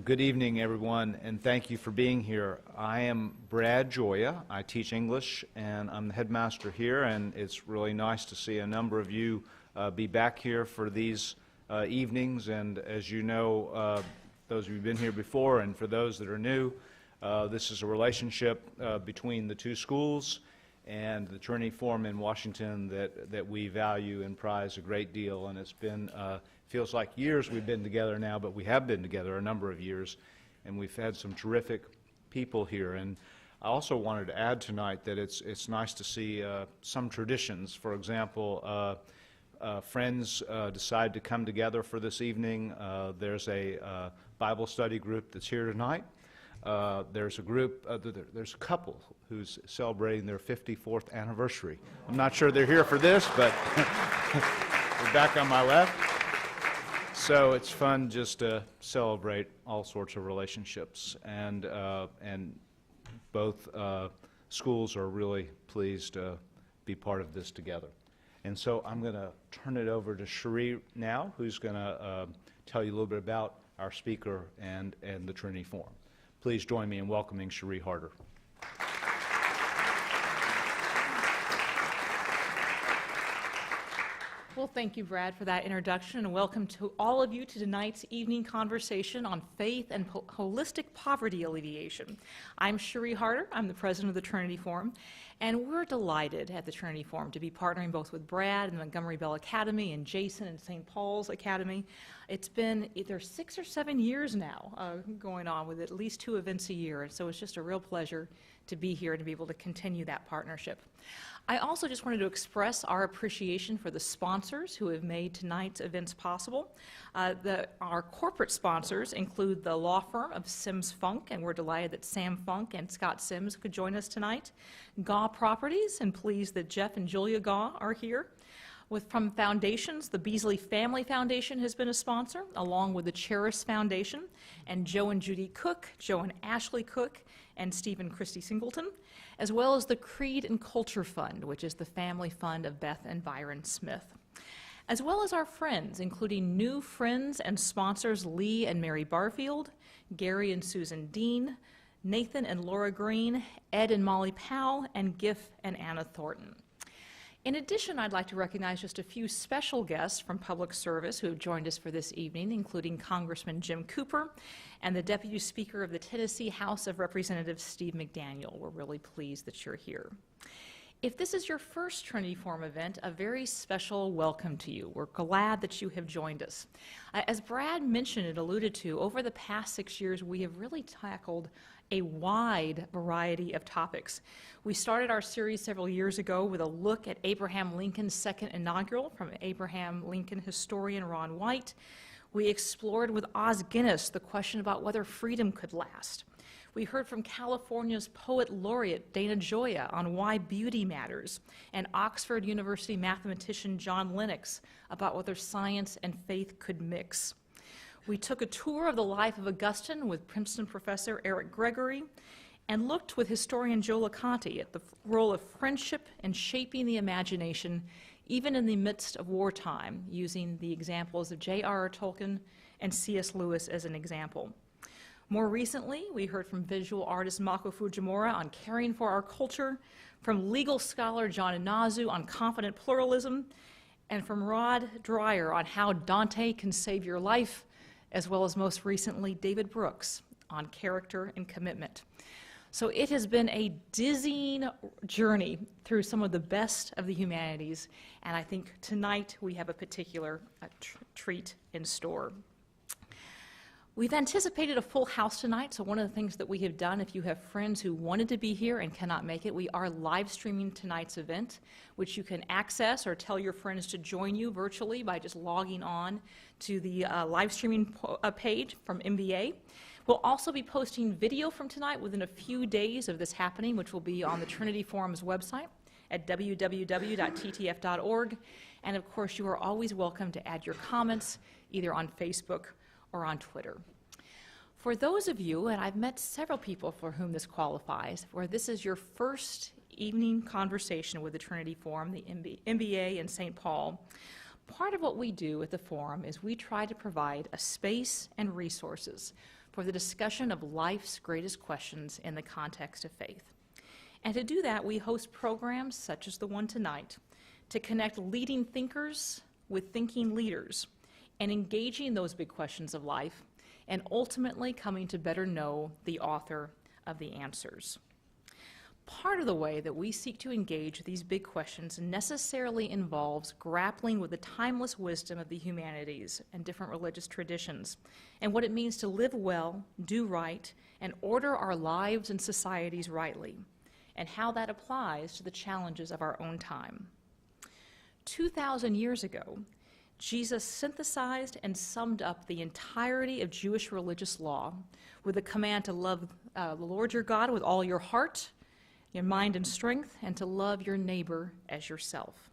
Good evening, everyone, and thank you for being here. I am Brad Joya. I teach English, and I'm the headmaster here, and it's really nice to see a number of you be back here for these evenings. And as you know, those of you who've been here before, and for those that are new, this is a relationship between the two schools and the Trinity Forum in Washington that we value and prize a great deal. And it's been feels like years we've been together now, but we have been together a number of years, and we've had some terrific people here. And I also wanted to add tonight that it's nice to see some traditions. For example, friends decide to come together for this evening. There's a Bible study group that's here tonight. There's a group, there's a couple who's celebrating their 54th anniversary. I'm not sure they're here for this, but they're back on my left. So it's fun just to celebrate all sorts of relationships, and both schools are really pleased to be part of this together. And so I'm going to turn it over to Cherie now, who's going to tell you a little bit about our speaker and the Trinity Forum. Please join me in welcoming Cherie Harder. Well, thank you, Brad, for that introduction, and welcome to all of you to tonight's evening conversation on faith and holistic poverty alleviation. I'm Cherie Harder. I'm the president of the Trinity Forum, and we're delighted at the Trinity Forum to be partnering both with Brad and the Montgomery Bell Academy and Jason and St. Paul's Academy. It's been either 6 or 7 years now going on with at least 2 events a year, and so it's just a real pleasure to be here and to be able to continue that partnership. I also just wanted to express our appreciation for the sponsors who have made tonight's events possible. Our corporate sponsors include the law firm of Sims Funk, and we're delighted that Sam Funk and Scott Sims could join us tonight. Gaw Properties, and pleased that Jeff and Julia Gaw are here. From foundations, the Beasley Family Foundation has been a sponsor, along with the Cheris Foundation, and Joe and Judy Cook, Joe and Ashley Cook, and Steve and Christy Singleton, as well as the Creed and Culture Fund, which is the family fund of Beth and Byron Smith, as well as our friends, including new friends and sponsors Lee and Mary Barfield, Gary and Susan Dean, Nathan and Laura Green, Ed and Molly Powell, and Giff and Anna Thornton. In addition, I'd like to recognize just a few special guests from public service who have joined us for this evening, including Congressman Jim Cooper and the Deputy Speaker of the Tennessee House of Representatives, Steve McDaniel. We're really pleased that you're here. If this is your first Trinity Forum event, a very special welcome to you. We're glad that you have joined us. As Brad mentioned and alluded to, over the past 6 years, we have really tackled a wide variety of topics. We started our series several years ago with a look at Abraham Lincoln's second inaugural from Abraham Lincoln historian Ron White. We explored with Os Guinness the question about whether freedom could last. We heard from California's poet laureate Dana Gioia on why beauty matters, and Oxford University mathematician John Lennox about whether science and faith could mix. We took a tour of the life of Augustine with Princeton professor Eric Gregory, and looked with historian Joe LaConte at the role of friendship in shaping the imagination, even in the midst of wartime, using the examples of J.R.R. Tolkien and C.S. Lewis as an example. More recently, we heard from visual artist Mako Fujimura on caring for our culture, from legal scholar John Inazu on confident pluralism, and from Rod Dreyer on how Dante can save your life, as well as most recently David Brooks on character and commitment. So it has been a dizzying journey through some of the best of the humanities, and I think tonight we have a particular treat in store. We've anticipated a full house tonight, so one of the things that we have done, if you have friends who wanted to be here and cannot make it, we are live streaming tonight's event, which you can access or tell your friends to join you virtually by just logging on to the live streaming page from MBA. We'll also be posting video from tonight within a few days of this happening, which will be on the Trinity Forum's website at www.ttf.org. And of course, you are always welcome to add your comments either on Facebook or on Twitter. For those of you, and I've met several people for whom this qualifies, where this is your first evening conversation with the Trinity Forum, the MBA in St. Paul, part of what we do at the Forum is we try to provide a space and resources for the discussion of life's greatest questions in the context of faith. And to do that, we host programs such as the one tonight to connect leading thinkers with thinking leaders and engaging those big questions of life and ultimately coming to better know the author of the answers. Part of the way that we seek to engage these big questions necessarily involves grappling with the timeless wisdom of the humanities and different religious traditions and what it means to live well, do right, and order our lives and societies rightly, and how that applies to the challenges of our own time. 2,000 years ago, Jesus synthesized and summed up the entirety of Jewish religious law with the command to love the Lord your God with all your heart, your mind and strength, and to love your neighbor as yourself.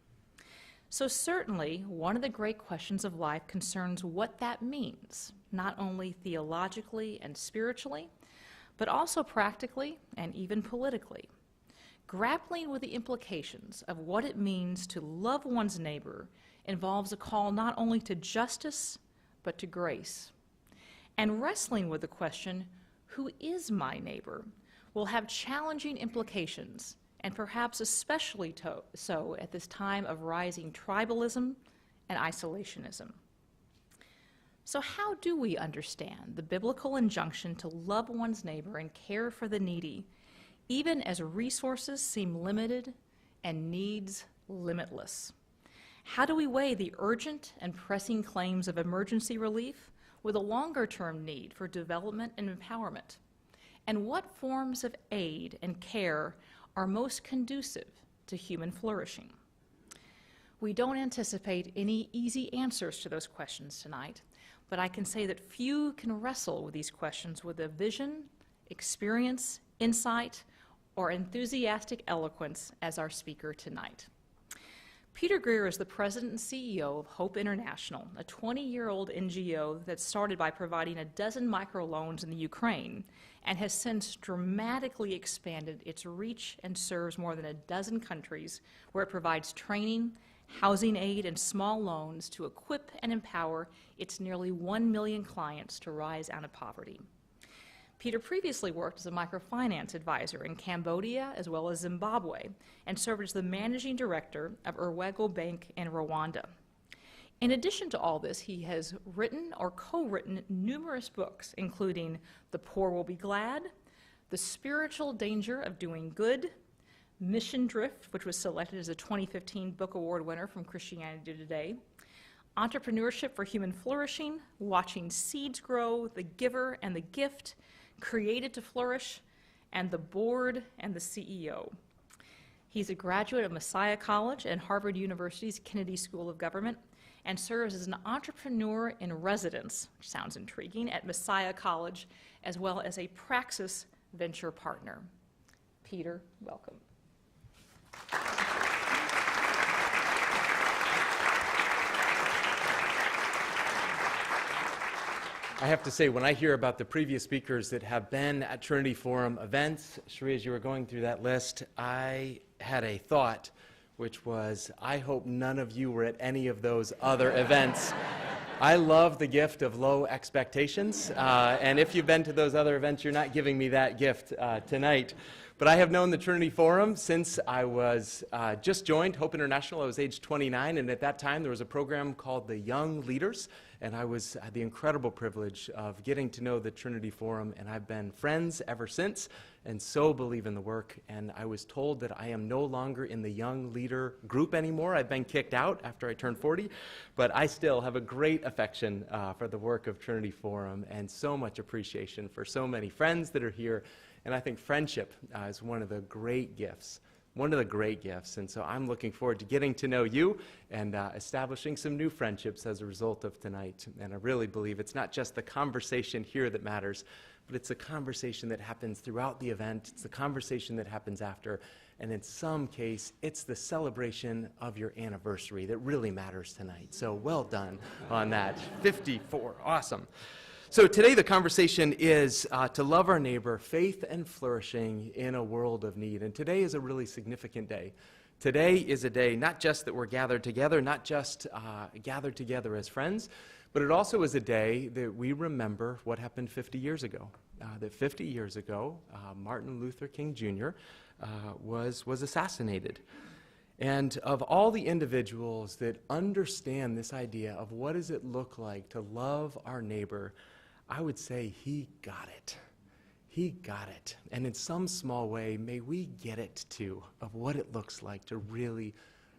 So certainly, one of the great questions of life concerns what that means, not only theologically and spiritually, but also practically and even politically. Grappling with the implications of what it means to love one's neighbor involves a call not only to justice, but to grace. And wrestling with the question, who is my neighbor, will have challenging implications, and perhaps especially so at this time of rising tribalism and isolationism. So how do we understand the biblical injunction to love one's neighbor and care for the needy, even as resources seem limited and needs limitless? How do we weigh the urgent and pressing claims of emergency relief with a longer-term need for development and empowerment? And what forms of aid and care are most conducive to human flourishing? We don't anticipate any easy answers to those questions tonight, but I can say that few can wrestle with these questions with a vision, experience, insight, or enthusiastic eloquence as our speaker tonight. Peter Greer is the president and CEO of Hope International, a 20-year-old NGO that started by providing 12 microloans in the Ukraine and has since dramatically expanded its reach and serves more than 12 countries where it provides training, housing aid, and small loans to equip and empower its nearly 1 million clients to rise out of poverty. Peter previously worked as a microfinance advisor in Cambodia as well as Zimbabwe and served as the managing director of Urwego Bank in Rwanda. In addition to all this, he has written or co-written numerous books, including The Poor Will Be Glad, The Spiritual Danger of Doing Good, Mission Drift, which was selected as a 2015 Book Award winner from Christianity Today, Entrepreneurship for Human Flourishing, Watching Seeds Grow, The Giver and the Gift, Created to Flourish, and The Board and the CEO. He's a graduate of Messiah College and Harvard University's Kennedy School of Government and serves as an entrepreneur in residence, which sounds intriguing, at Messiah College, as well as a Praxis venture partner. Peter, welcome. I have to say, when I hear about the previous speakers that have been at Trinity Forum events, Sheree, as you were going through that list, I had a thought, which was, I hope none of you were at any of those other events. I love the gift of low expectations, and if you've been to those other events, you're not giving me that gift tonight. But I have known the Trinity Forum since I was just joined Hope International. I was age 29, and at that time there was a program called the Young Leaders, and I had the incredible privilege of getting to know the Trinity Forum, and I've been friends ever since, and so believe in the work. And I was told that I am no longer in the Young Leader group anymore. I've been kicked out after I turned 40, but I still have a great affection for the work of Trinity Forum, and so much appreciation for so many friends that are here. And I think friendship is one of the great gifts. And so I'm looking forward to getting to know you and establishing some new friendships as a result of tonight. And I really believe it's not just the conversation here that matters, but it's a conversation that happens throughout the event. It's the conversation that happens after. And in some case, it's the celebration of your anniversary that really matters tonight. So well done on that. 54, awesome. So today the conversation is to love our neighbor, faith and flourishing in a world of need. And today is a really significant day. Today is a day not just that we're gathered together, not just gathered together as friends, But it also is a day that we remember what happened 50 years ago. That 50 years ago, Martin Luther King Jr. Was assassinated. And of all the individuals that understand this idea of what does it look like to love our neighbor, I would say he got it. He got it. And in some small way, may we get it too, of what it looks like to really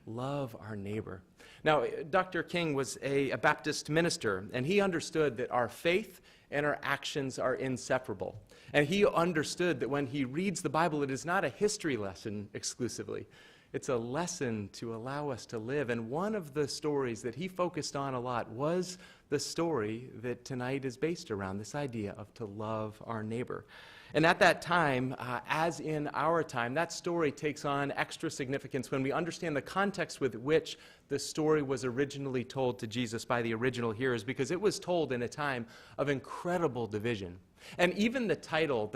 love our neighbor. Now, Dr. King was a Baptist minister, and he understood that our faith and our actions are inseparable. And he understood that when he reads the Bible, it is not a history lesson exclusively. It's a lesson to allow us to live. And one of the stories that he focused on a lot was the story that tonight is based around, this idea of to love our neighbor. And at that time, as in our time, that story takes on extra significance when we understand the context with which the story was originally told to Jesus by the original hearers, because it was told in a time of incredible division. And even the title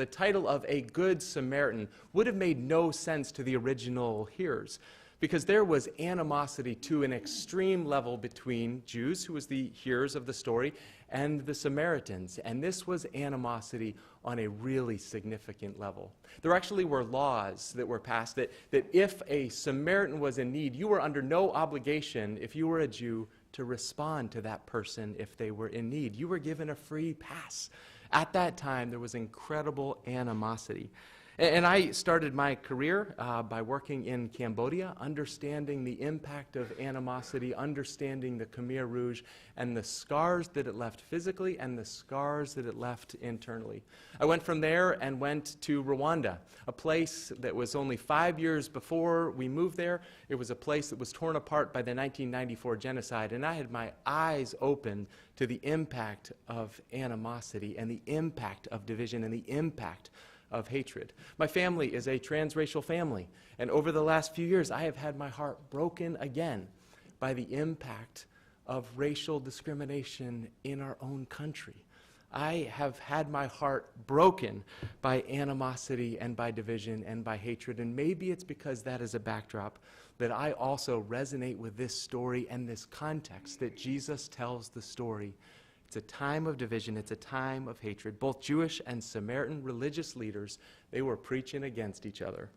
of a Good Samaritan, would have made no sense to the original hearers, because there was animosity to an extreme level between Jews, who was the hearers of the story, and the Samaritans. And this was animosity on a really significant level. There actually were laws that were passed that if a Samaritan was in need, you were under no obligation, if you were a Jew, to respond to that person if they were in need. You were given a free pass. At that time, there was incredible animosity. And I started my career by working in Cambodia, understanding the impact of animosity, understanding the Khmer Rouge, and the scars that it left physically and the scars that it left internally. I went from there and went to Rwanda, a place that was only 5 years before we moved there. It was a place that was torn apart by the 1994 genocide, and I had my eyes open to the impact of animosity and the impact of division and the impact of hatred. My family is a transracial family, and over the last few years, I have had my heart broken again by the impact of racial discrimination in our own country. I have had my heart broken by animosity and by division and by hatred, and maybe it's because that is a backdrop that I also resonate with this story and this context that Jesus tells the story. It's a time of division. It's a time of hatred. Both Jewish and Samaritan religious leaders, they were preaching against each other.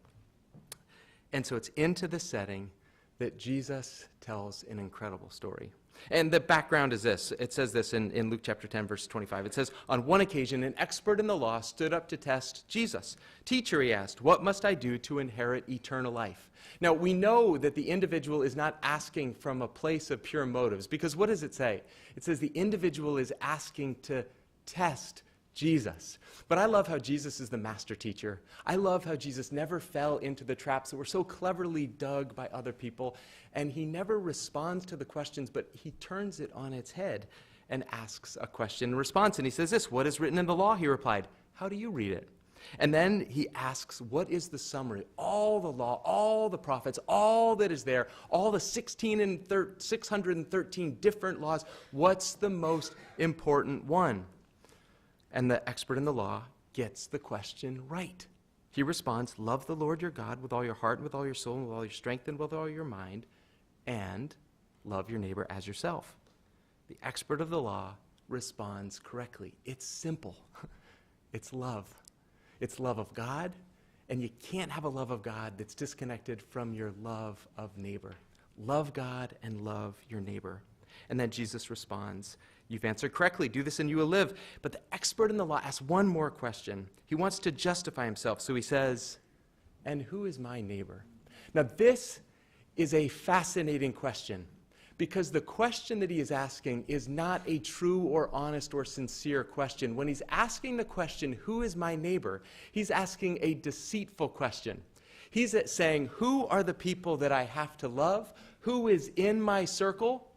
And so it's into the setting that Jesus tells an incredible story. And the background is this. It says this in Luke chapter 10, verse 25. It says, on one occasion, an expert in the law stood up to test Jesus. Teacher, he asked, what must I do to inherit eternal life? Now, we know that the individual is not asking from a place of pure motives, because what does it say? It says the individual is asking to test Jesus. But I love how Jesus is the master teacher. I love how Jesus never fell into the traps that were so cleverly dug by other people, and he never responds to the questions, but he turns it on its head and asks a question in response. And he says this, what is written in the law? He replied, how do you read it? And then he asks, what is the summary? All the law, all the prophets, all that is there, all the 613 different laws, what's the most important one? And the expert in the law gets the question right. He responds, love the Lord your God with all your heart, and with all your soul, and with all your strength, and with all your mind, and love your neighbor as yourself. The expert of the law responds correctly. It's simple. It's love. It's love of God, and you can't have a love of God that's disconnected from your love of neighbor. Love God and love your neighbor. And then Jesus responds, you've answered correctly. Do this and you will live. But the expert in the law asks one more question. He wants to justify himself. So he says, and who is my neighbor? Now this is a fascinating question, because the question that he is asking is not a true or honest or sincere question. When he's asking the question, who is my neighbor, he's asking a deceitful question. He's saying, who are the people that I have to love? Who is in my circle?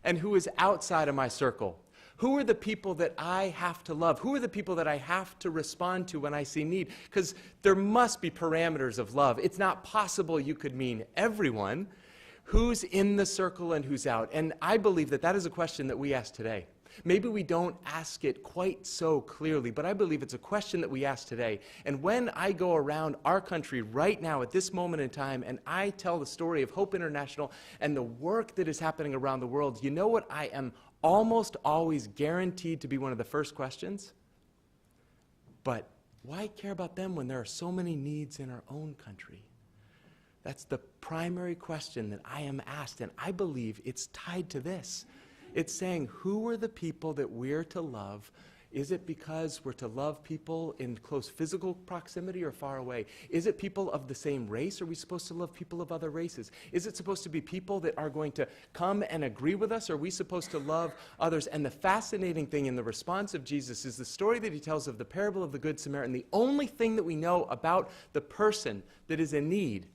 And who is outside of my circle? Who are the people that I have to love? Who are the people that I have to respond to when I see need? Because there must be parameters of love. It's not possible you could mean everyone. Who's in the circle and who's out? And I believe that that is a question that we ask today. Maybe we don't ask it quite so clearly, but I believe it's a question that we ask today. And when I go around our country right now at this moment in time and I tell the story of Hope International and the work that is happening around the world, you know what I am almost always guaranteed to be one of the first questions. But why care about them when there are so many needs in our own country? That's the primary question that I am asked, and I believe it's tied to this. It's saying, who are the people that we're to love? Is it because we're to love people in close physical proximity or far away? Is it people of the same race? Or are we supposed to love people of other races? Is it supposed to be people that are going to come and agree with us? Or are we supposed to love others? And the fascinating thing in the response of Jesus is the story that he tells of the parable of the Good Samaritan. The only thing that we know about the person that is in need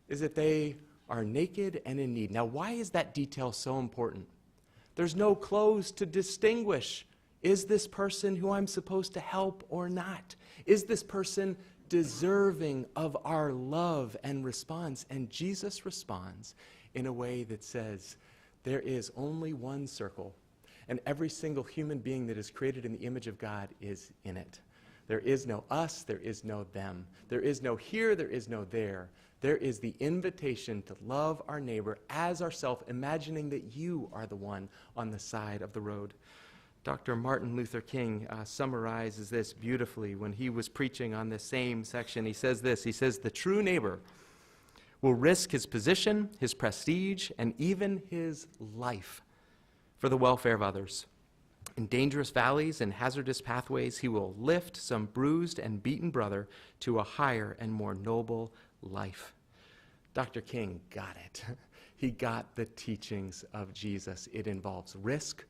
is that they are naked and in need. Now, why is that detail so important? There's no clothes to distinguish. Is this person who I'm supposed to help or not? Is this person deserving of our love and response? And Jesus responds in a way that says, there is only one circle, and every single human being that is created in the image of God is in it. There is no us, there is no them. There is no here, there is no there. There is the invitation to love our neighbor as ourselves, imagining that you are the one on the side of the road. Dr. Martin Luther King summarizes this beautifully when he was preaching on this same section. He says this, he says, the true neighbor will risk his position, his prestige, and even his life for the welfare of others. In dangerous valleys and hazardous pathways, he will lift some bruised and beaten brother to a higher and more noble life. Dr. King got it. He got the teachings of Jesus. It involves risk.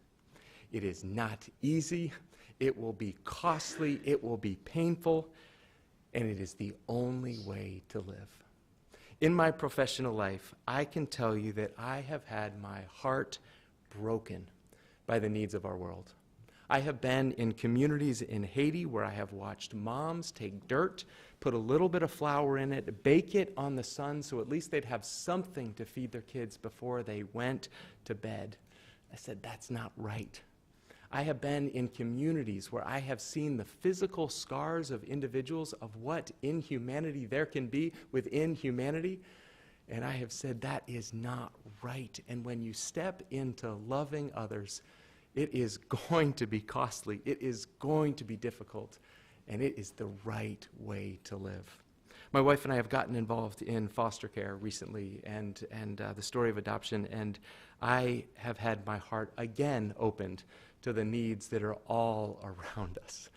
It is not easy. It will be costly. It will be painful. And it is the only way to live. In my professional life, I can tell you that I have had my heart broken by the needs of our world. I have been in communities in Haiti where I have watched moms take dirt, put a little bit of flour in it, bake it on the sun so at least they'd have something to feed their kids before they went to bed. I said, that's not right. I have been in communities where I have seen the physical scars of individuals of what inhumanity there can be within humanity, and I have said that is not right. And when you step into loving others, it is going to be costly, it is going to be difficult, and it is the right way to live. My wife and I have gotten involved in foster care recently and the story of adoption, and I have had my heart again opened to the needs that are all around us.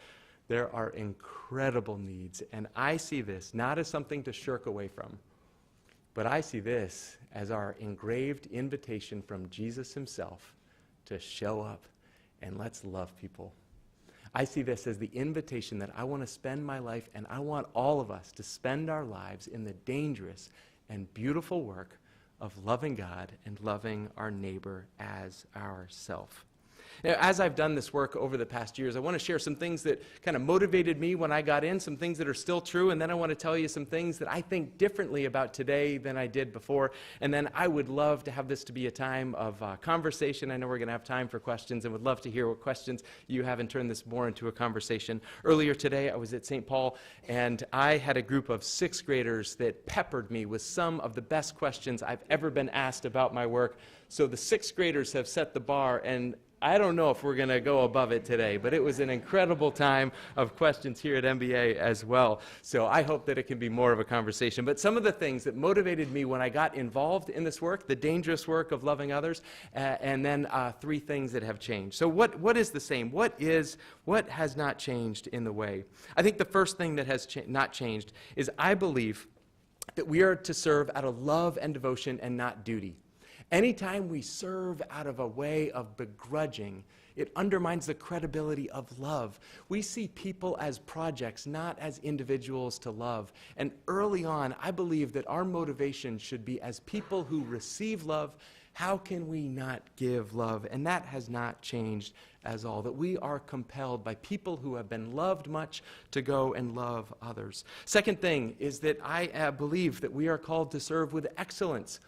There are incredible needs, and I see this not as something to shirk away from, but I see this as our engraved invitation from Jesus himself to show up and let's love people. I see this as the invitation that I want to spend my life, and I want all of us to spend our lives in the dangerous and beautiful work of loving God and loving our neighbor as ourself. Now, as I've done this work over the past years, I want to share some things that kind of motivated me when I got in, some things that are still true, and then I want to tell you some things that I think differently about today than I did before. And then I would love to have this to be a time of conversation. I know we're going to have time for questions, and would love to hear what questions you have and turn this more into a conversation. Earlier today, I was at St. Paul, and I had a group of sixth graders that peppered me with some of the best questions I've ever been asked about my work. So the sixth graders have set the bar, and I don't know if we're going to go above it today, but it was an incredible time of questions here at MBA as well. So I hope that it can be more of a conversation. But some of the things that motivated me when I got involved in this work, the dangerous work of loving others, and then three things that have changed. So what is the same? What has not changed in the way? I think the first thing that has not changed is I believe that we are to serve out of love and devotion and not duty. Anytime we serve out of a way of begrudging, it undermines the credibility of love. We see people as projects, not as individuals to love. And early on, I believe that our motivation should be as people who receive love, how can we not give love? And that has not changed as all, that we are compelled by people who have been loved much to go and love others. Second thing is that I believe that we are called to serve with excellence.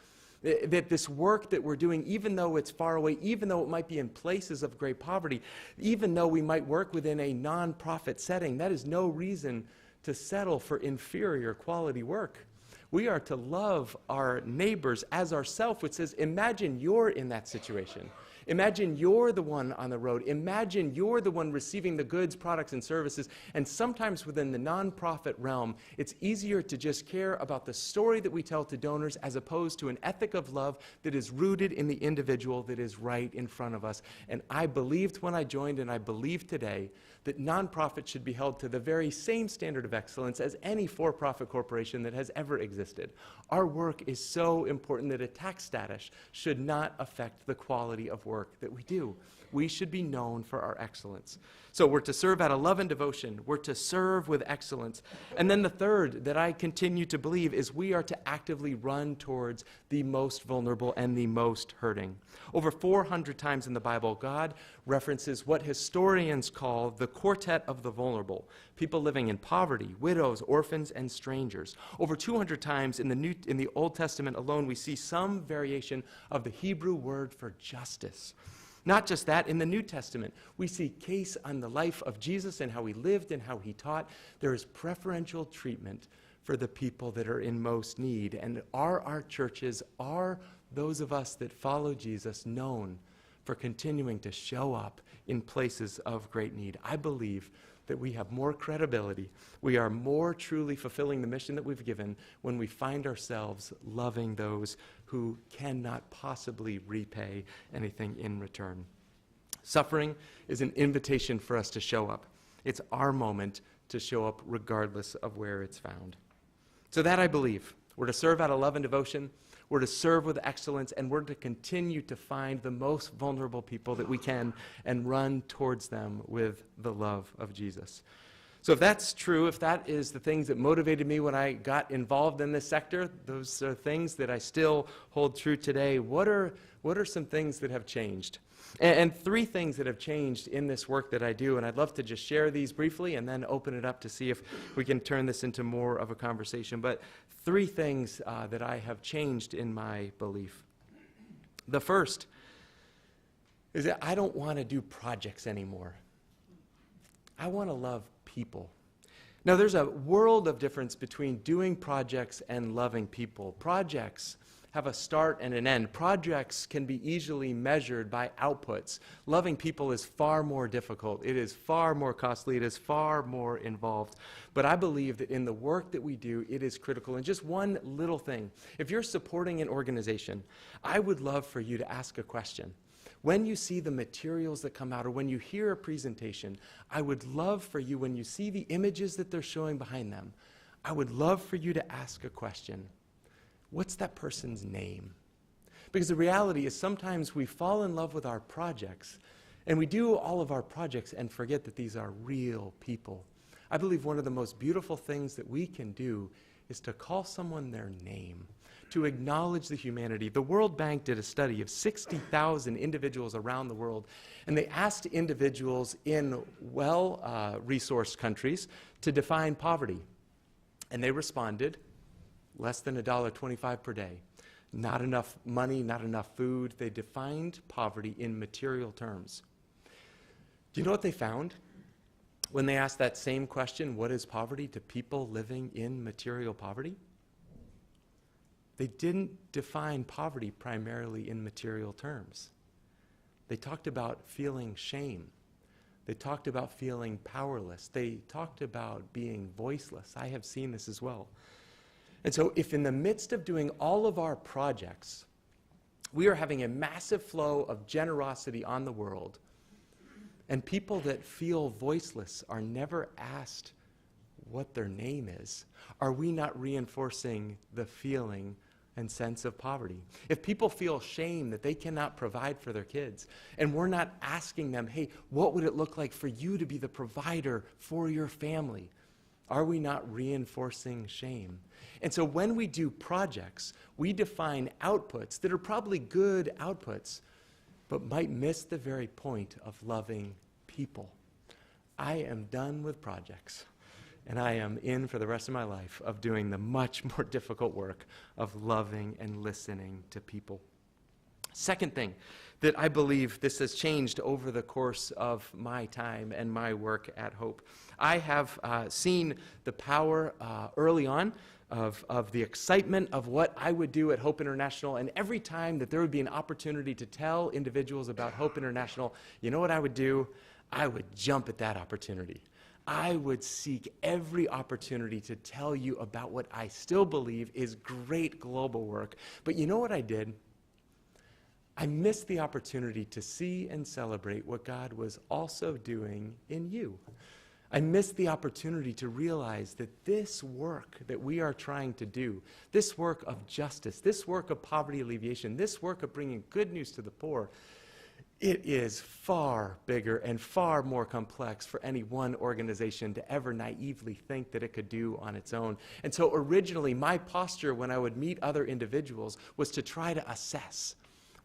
That this work that we're doing, even though it's far away, even though it might be in places of great poverty, even though we might work within a nonprofit setting, that is no reason to settle for inferior quality work. We are to love our neighbors as ourselves, which says, imagine you're in that situation. Imagine you're the one on the road. Imagine you're the one receiving the goods, products, and services. And sometimes within the nonprofit realm, it's easier to just care about the story that we tell to donors as opposed to an ethic of love that is rooted in the individual that is right in front of us. And I believed when I joined, and I believe today, that nonprofits should be held to the very same standard of excellence as any for-profit corporation that has ever existed. Our work is so important that a tax status should not affect the quality of work that we do. We should be known for our excellence. So we're to serve out of love and devotion. We're to serve with excellence. And then the third that I continue to believe is we are to actively run towards the most vulnerable and the most hurting. Over 400 times in the Bible, God references what historians call the quartet of the vulnerable, people living in poverty, widows, orphans, and strangers. Over 200 times in the Old Testament alone, we see some variation of the Hebrew word for justice. Not just that, in the New Testament, we see case on the life of Jesus and how he lived and how he taught. There is preferential treatment for the people that are in most need. And are our churches, are those of us that follow Jesus known for continuing to show up in places of great need? I believe that we have more credibility. We are more truly fulfilling the mission that we've given when we find ourselves loving those who cannot possibly repay anything in return. Suffering is an invitation for us to show up. It's our moment to show up regardless of where it's found. So that I believe. We're to serve out of love and devotion. We're to serve with excellence, and we're to continue to find the most vulnerable people that we can and run towards them with the love of Jesus. So if that's true, if that is the things that motivated me when I got involved in this sector, those are things that I still hold true today. What are some things that have changed? And three things that have changed in this work that I do, and I'd love to just share these briefly and then open it up to see if we can turn this into more of a conversation. But three things that I have changed in my belief. The first is that I don't want to do projects anymore. I want to love people. Now, there's a world of difference between doing projects and loving people. Projects have a start and an end. Projects can be easily measured by outputs. Loving people is far more difficult. It is far more costly. It is far more involved. But I believe that in the work that we do, it is critical. And just one little thing. If you're supporting an organization, I would love for you to ask a question. When you see the materials that come out or when you hear a presentation, I would love for you, when you see the images that they're showing behind them, I would love for you to ask a question. What's that person's name? Because the reality is sometimes we fall in love with our projects and we do all of our projects and forget that these are real people. I believe one of the most beautiful things that we can do is to call someone their name, to acknowledge the humanity. The World Bank did a study of 60,000 individuals around the world, and they asked individuals in well-resourced countries to define poverty. And they responded, less than $1.25 per day. Not enough money, not enough food. They defined poverty in material terms. Do you know what they found? When they asked that same question, what is poverty, to people living in material poverty? They didn't define poverty primarily in material terms. They talked about feeling shame. They talked about feeling powerless. They talked about being voiceless. I have seen this as well. And so if in the midst of doing all of our projects, we are having a massive flow of generosity on the world, and people that feel voiceless are never asked what their name is, are we not reinforcing the feeling and sense of poverty? If people feel shame that they cannot provide for their kids, and we're not asking them, hey, what would it look like for you to be the provider for your family? Are we not reinforcing shame? And so when we do projects, we define outputs that are probably good outputs, but might miss the very point of loving people. I am done with projects, and I am in for the rest of my life of doing the much more difficult work of loving and listening to people. Second thing that I believe this has changed over the course of my time and my work at Hope. I have seen the power early on of the excitement of what I would do at Hope International, and every time that there would be an opportunity to tell individuals about Hope International, you know what I would do? I would jump at that opportunity. I would seek every opportunity to tell you about what I still believe is great global work. But you know what I did? I missed the opportunity to see and celebrate what God was also doing in you. I missed the opportunity to realize that this work that we are trying to do, this work of justice, this work of poverty alleviation, this work of bringing good news to the poor, it is far bigger and far more complex for any one organization to ever naively think that it could do on its own. And so originally, my posture when I would meet other individuals was to try to assess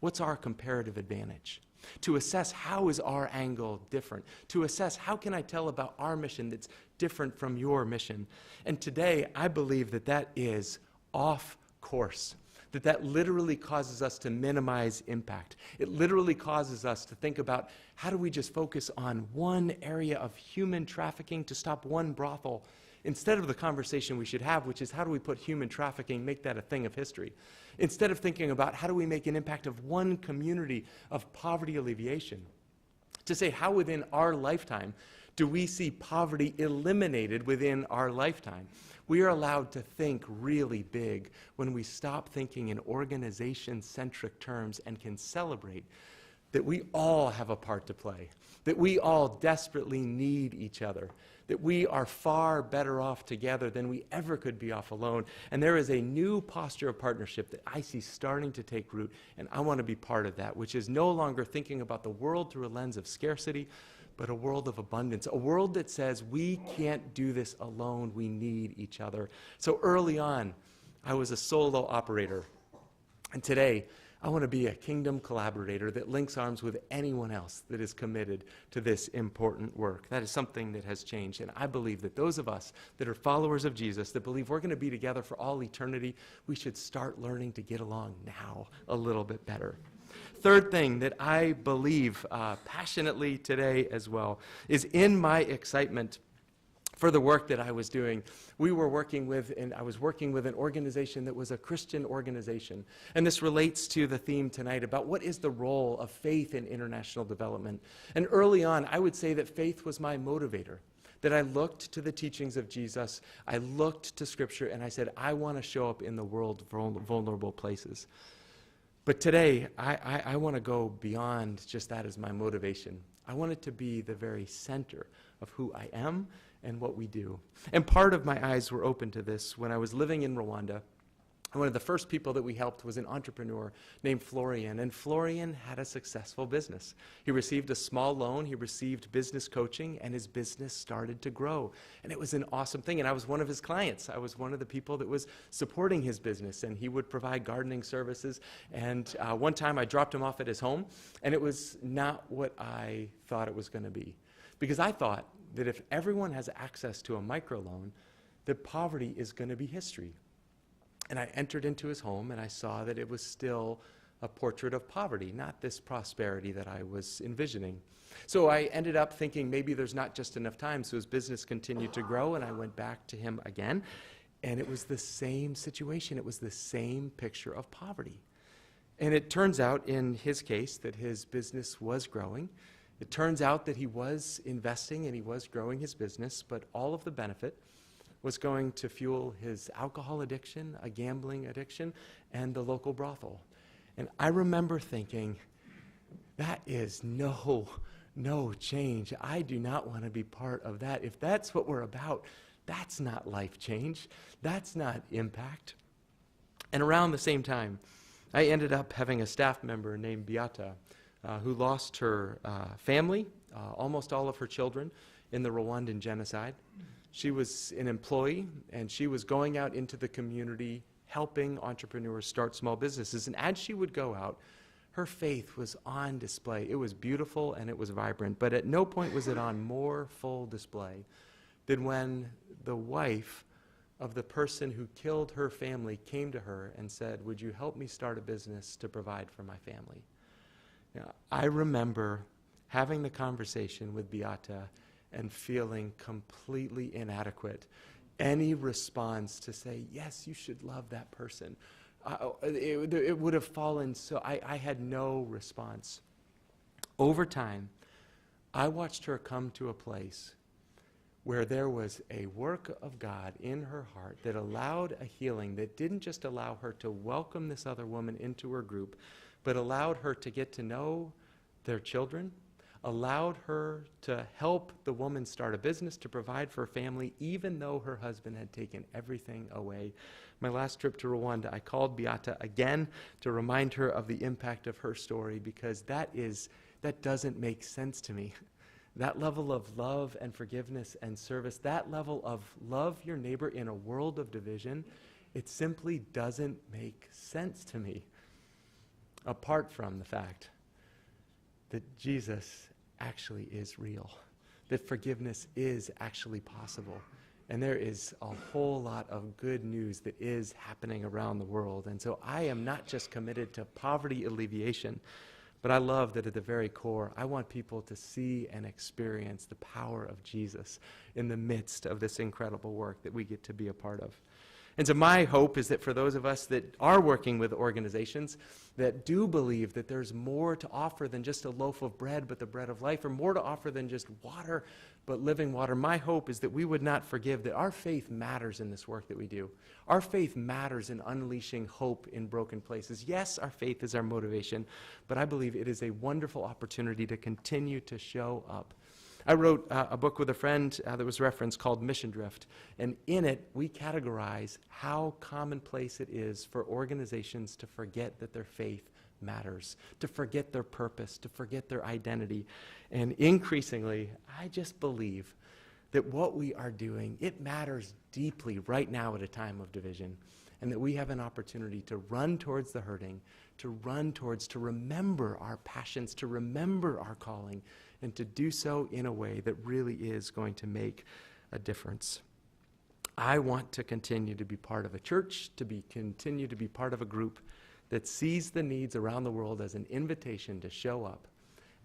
what's our comparative advantage, to assess how is our angle different, to assess how can I tell about our mission that's different from your mission. And today, I believe that that is off course, that literally causes us to minimize impact. It literally causes us to think about how do we just focus on one area of human trafficking to stop one brothel, instead of the conversation we should have, which is how do we put human trafficking, make that a thing of history. Instead of thinking about how do we make an impact of one community of poverty alleviation, to say how within our lifetime do we see poverty eliminated within our lifetime. We are allowed to think really big when we stop thinking in organization-centric terms and can celebrate that we all have a part to play, that we all desperately need each other, that we are far better off together than we ever could be off alone. And there is a new posture of partnership that I see starting to take root, and I want to be part of that, which is no longer thinking about the world through a lens of scarcity, but a world of abundance, a world that says we can't do this alone, we need each other. So early on, I was a solo operator, and today, I want to be a kingdom collaborator that links arms with anyone else that is committed to this important work. That is something that has changed, and I believe that those of us that are followers of Jesus, that believe we're going to be together for all eternity, we should start learning to get along now a little bit better. Third thing that I believe passionately today as well is in my excitement for the work that I was doing, I was working with an organization that was a Christian organization. And this relates to the theme tonight about what is the role of faith in international development. And early on, I would say that faith was my motivator, that I looked to the teachings of Jesus, I looked to Scripture, and I said, I want to show up in the world vulnerable places. But today, I want to go beyond just that as my motivation. I want it to be the very center of who I am and what we do. And part of my eyes were open to this when I was living in Rwanda. One of the first people that we helped was an entrepreneur named Florian, and Florian had a successful business. He received a small loan, he received business coaching, and his business started to grow. And it was an awesome thing, and I was one of his clients. I was one of the people that was supporting his business, and he would provide gardening services. And one time I dropped him off at his home, and it was not what I thought it was going to be. Because I thought that if everyone has access to a microloan, that poverty is going to be history. And I entered into his home, and I saw that it was still a portrait of poverty, not this prosperity that I was envisioning. So I ended up thinking maybe there's not just enough time, so his business continued to grow, and I went back to him again, and it was the same situation. It was the same picture of poverty. And it turns out, in his case, that his business was growing. It turns out that he was investing and he was growing his business, but all of the benefit was going to fuel his alcohol addiction, a gambling addiction, and the local brothel. And I remember thinking, that is no change. I do not want to be part of that. If that's what we're about, that's not life change. That's not impact. And around the same time, I ended up having a staff member named Beata, who lost her family, almost all of her children, in the Rwandan genocide. She was an employee, and she was going out into the community, helping entrepreneurs start small businesses. And as she would go out, her faith was on display. It was beautiful and it was vibrant, but at no point was it on more full display than when the wife of the person who killed her family came to her and said, "Would you help me start a business to provide for my family?" Now, I remember having the conversation with Beata and feeling completely inadequate. Any response to say, yes, you should love that person, it would have fallen, so I had no response. Over time, I watched her come to a place where there was a work of God in her heart that allowed a healing that didn't just allow her to welcome this other woman into her group, but allowed her to get to know their children, allowed her to help the woman start a business to provide for her family, even though her husband had taken everything away. My last trip to Rwanda, I called Beata again to remind her of the impact of her story, because that doesn't make sense to me. That level of love and forgiveness and service, that level of love your neighbor in a world of division, it simply doesn't make sense to me, apart from the fact that Jesus actually is real, that forgiveness is actually possible. And there is a whole lot of good news that is happening around the world. And so I am not just committed to poverty alleviation, but I love that at the very core, I want people to see and experience the power of Jesus in the midst of this incredible work that we get to be a part of. And so my hope is that for those of us that are working with organizations that do believe that there's more to offer than just a loaf of bread, but the bread of life, or more to offer than just water, but living water, my hope is that we would not forgive that our faith matters in this work that we do. Our faith matters in unleashing hope in broken places. Yes, our faith is our motivation, but I believe it is a wonderful opportunity to continue to show up. I wrote a book with a friend that was referenced called Mission Drift, and in it we categorize how commonplace it is for organizations to forget that their faith matters, to forget their purpose, to forget their identity. And increasingly, I just believe that what we are doing, it matters deeply right now at a time of division, and that we have an opportunity to run towards the hurting, to remember our passions, to remember our calling, and to do so in a way that really is going to make a difference. I want to continue to be part of a church, continue to be part of a group that sees the needs around the world as an invitation to show up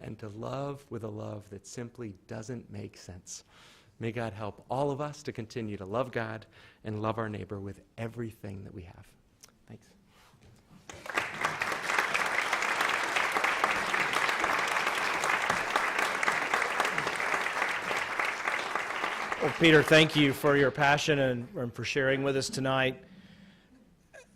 and to love with a love that simply doesn't make sense. May God help all of us to continue to love God and love our neighbor with everything that we have. Thanks. Well, Peter, thank you for your passion and for sharing with us tonight.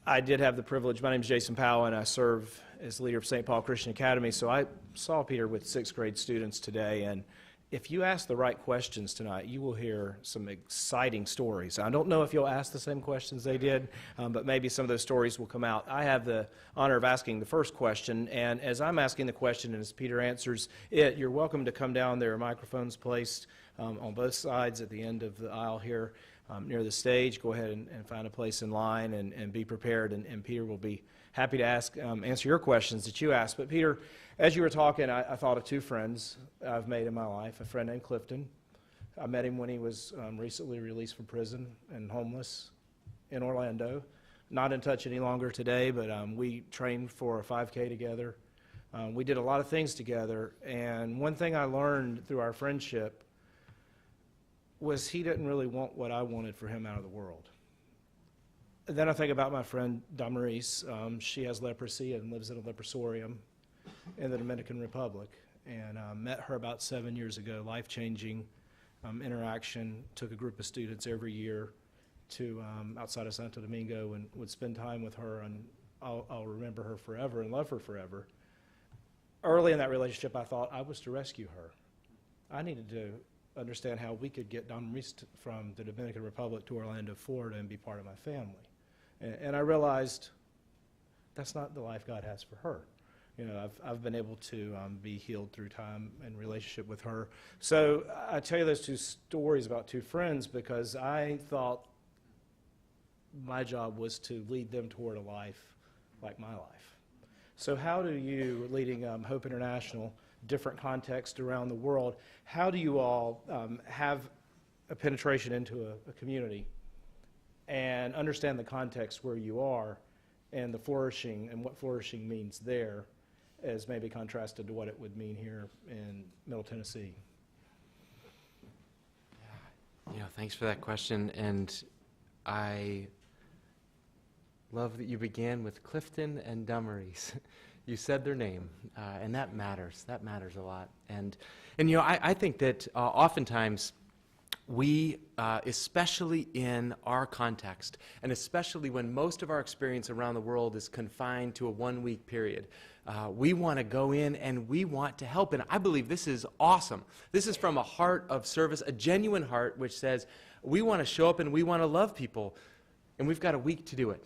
I did have the privilege. My name is Jason Powell, and I serve as leader of St. Paul Christian Academy. So I saw Peter with 6th grade students today, and if you ask the right questions tonight, you will hear some exciting stories. I don't know if you'll ask the same questions they did, but maybe some of those stories will come out. I have the honor of asking the first question, and as I'm asking the question and as Peter answers it, you're welcome to come down. There are microphones placed on both sides at the end of the aisle here near the stage. Go ahead and find a place in line and be prepared, and Peter will be happy to answer your questions that you ask. But Peter, as you were talking, I thought of two friends I've made in my life. A friend named Clifton. I met him when he was recently released from prison and homeless in Orlando. Not in touch any longer today, but we trained for a 5K together. We did a lot of things together, and one thing I learned through our friendship was he didn't really want what I wanted for him out of the world. And then I think about my friend Damaris. She has leprosy and lives in a leprosarium in the Dominican Republic, and met her about 7 years ago. Life-changing interaction. Took a group of students every year to outside of Santo Domingo and would spend time with her, and I'll remember her forever and love her forever. Early in that relationship, I thought I was to rescue her. I needed to understand how we could get Damaris from the Dominican Republic to Orlando, Florida, and be part of my family. And I realized that's not the life God has for her. You know, I've been able to be healed through time and relationship with her. So I tell you those two stories about two friends because I thought my job was to lead them toward a life like my life. So how do you, leading Hope International, different context around the world, how do you all have a penetration into a community and understand the context where you are and the flourishing and what flourishing means there as maybe contrasted to what it would mean here in Middle Tennessee. Thanks for that question, and I love that you began with Clifton and Dummeries. You said their name, and that matters. That matters a lot. And I think that oftentimes we, especially in our context, and especially when most of our experience around the world is confined to a one-week period, we want to go in and we want to help. And I believe this is awesome. This is from a heart of service, a genuine heart which says we want to show up and we want to love people, and we've got a week to do it.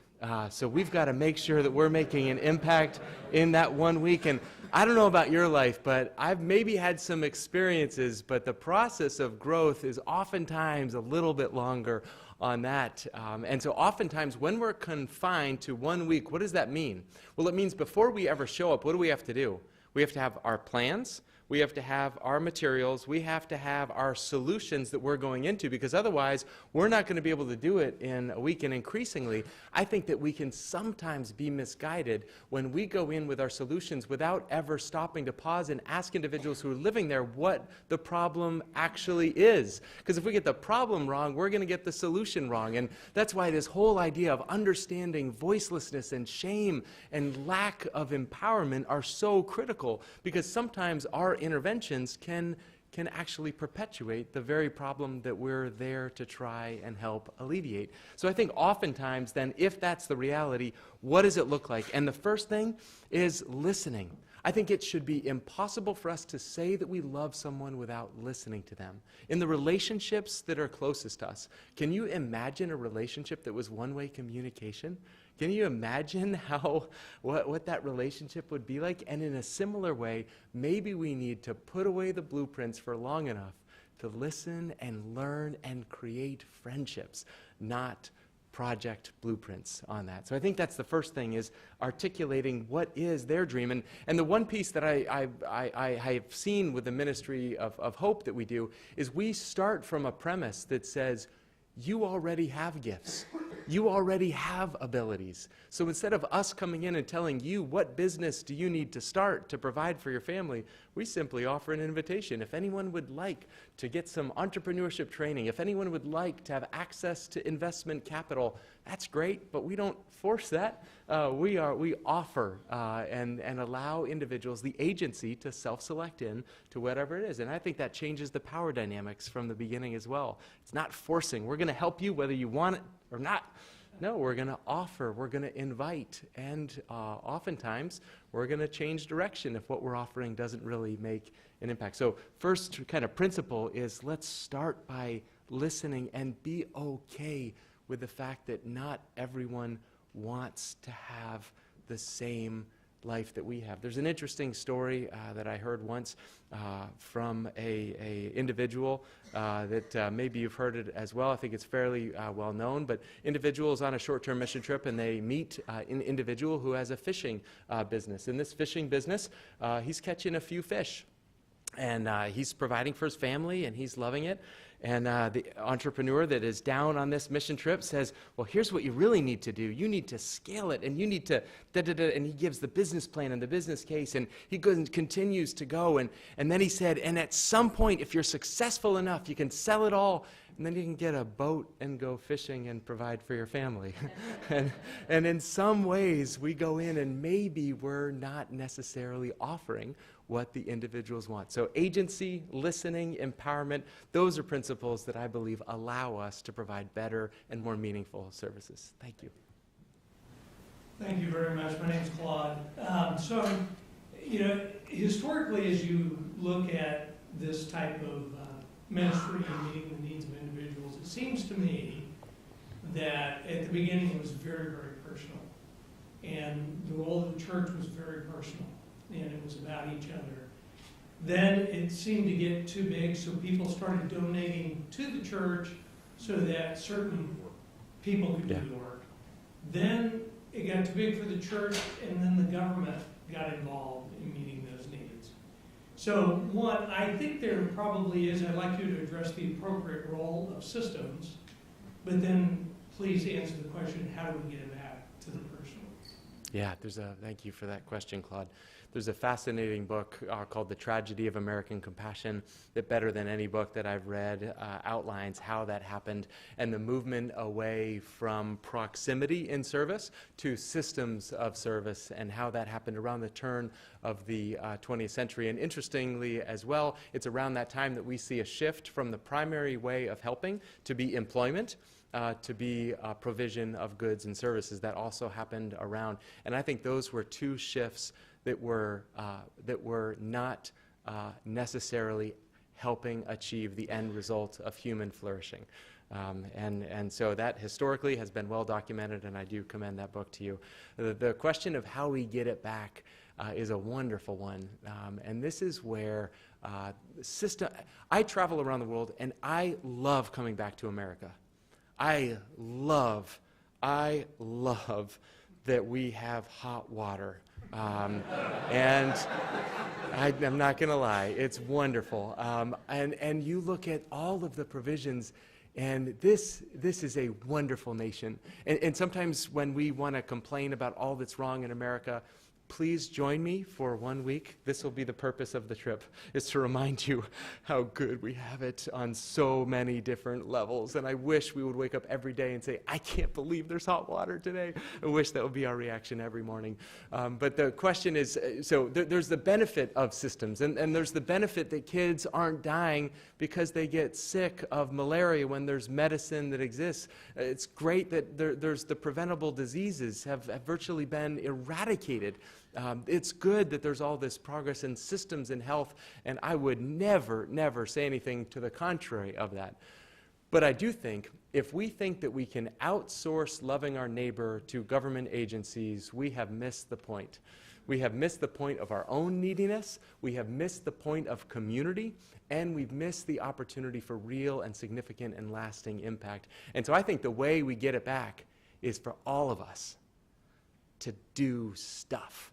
So we've got to make sure that we're making an impact in that 1 week. And I don't know about your life, but I've maybe had some experiences, but the process of growth is oftentimes a little bit longer on that. And so oftentimes when we're confined to 1 week, what does that mean? Well, it means before we ever show up, what do we have to do? We have to have our plans. We have to have our materials. We have to have our solutions that we're going into, because otherwise we're not going to be able to do it in a week. And increasingly, I think that we can sometimes be misguided when we go in with our solutions without ever stopping to pause and ask individuals who are living there what the problem actually is. Because if we get the problem wrong, we're going to get the solution wrong. And that's why this whole idea of understanding voicelessness and shame and lack of empowerment are so critical, because sometimes our interventions can actually perpetuate the very problem that we're there to try and help alleviate. So I think oftentimes then, if that's the reality, what does it look like? And the first thing is listening. I think it should be impossible for us to say that we love someone without listening to them. In the relationships that are closest to us, can you imagine a relationship that was one-way communication? Can you imagine what that relationship would be like? And in a similar way, maybe we need to put away the blueprints for long enough to listen and learn and create friendships, not project blueprints on that. So I think that's the first thing, is articulating what is their dream. And the one piece that I have seen with the ministry of hope that we do is we start from a premise that says, you already have gifts. You already have abilities. So instead of us coming in and telling you what business do you need to start to provide for your family, we simply offer an invitation. If anyone would like to get some entrepreneurship training, if anyone would like to have access to investment capital, that's great, but we don't force that. We offer and allow individuals the agency to self-select in to whatever it is. And I think that changes the power dynamics from the beginning as well. It's not forcing. We're going to help you whether you want it or not. No, we're going to offer, we're going to invite, and oftentimes we're going to change direction if what we're offering doesn't really make an impact. So first kind of principle is, let's start by listening and be okay with the fact that not everyone wants to have the same life that we have. There's an interesting story that I heard once from a individual that maybe you've heard it as well. I think it's fairly well known, but individuals on a short-term mission trip, and they meet an individual who has a fishing business. In this fishing business, he's catching a few fish, and he's providing for his family, and he's loving it. And the entrepreneur that is down on this mission trip says, well, here's what you really need to do. You need to scale it, and you need to da-da-da. And he gives the business plan and the business case, and he goes and continues to go. And then he said, and at some point, if you're successful enough, you can sell it all, and then you can get a boat and go fishing and provide for your family. and in some ways, we go in and maybe we're not necessarily offering what the individuals want. So agency, listening, empowerment, those are principles that I believe allow us to provide better and more meaningful services. Thank you. Thank you very much. My name's Claude. Historically, as you look at this type of ministry and meeting the needs of individuals, it seems to me that at the beginning it was very, very personal. And the role of the church was very personal, and it was about each other. Then it seemed to get too big, so people started donating to the church so that certain people could do the work. Then it got too big for the church, and then the government got involved in meeting those needs. So one, I think there probably is, I'd like you to address the appropriate role of systems, but then please answer the question, how do we get it back to the personal? Yeah, thank you for that question, Claude. There's a fascinating book called The Tragedy of American Compassion that, better than any book that I've read, outlines how that happened and the movement away from proximity in service to systems of service, and how that happened around the turn of the 20th century. And interestingly as well, it's around that time that we see a shift from the primary way of helping to be employment, to be provision of goods and services. That also happened around. And I think those were two shifts that were not necessarily helping achieve the end result of human flourishing. And so that historically has been well documented, and I do commend that book to you. The question of how we get it back is a wonderful one. And this is where I travel around the world, and I love coming back to America. I love that we have hot water. And I'm not going to lie, it's wonderful. And you look at all of the provisions, and this is a wonderful nation. And sometimes when we want to complain about all that's wrong in America, please join me for 1 week. This will be the purpose of the trip, is to remind you how good we have it on so many different levels. And I wish we would wake up every day and say, I can't believe there's hot water today. I wish that would be our reaction every morning. But the question is, so there's the benefit of systems, and there's the benefit that kids aren't dying because they get sick of malaria when there's medicine that exists. It's great that there's the preventable diseases have virtually been eradicated. It's good that there's all this progress in systems in health, and I would never say anything to the contrary of that. But I do think if we think that we can outsource loving our neighbor to government agencies, we have missed the point. We have missed the point of our own neediness, we have missed the point of community, and we've missed the opportunity for real and significant and lasting impact. And so I think the way we get it back is for all of us to do stuff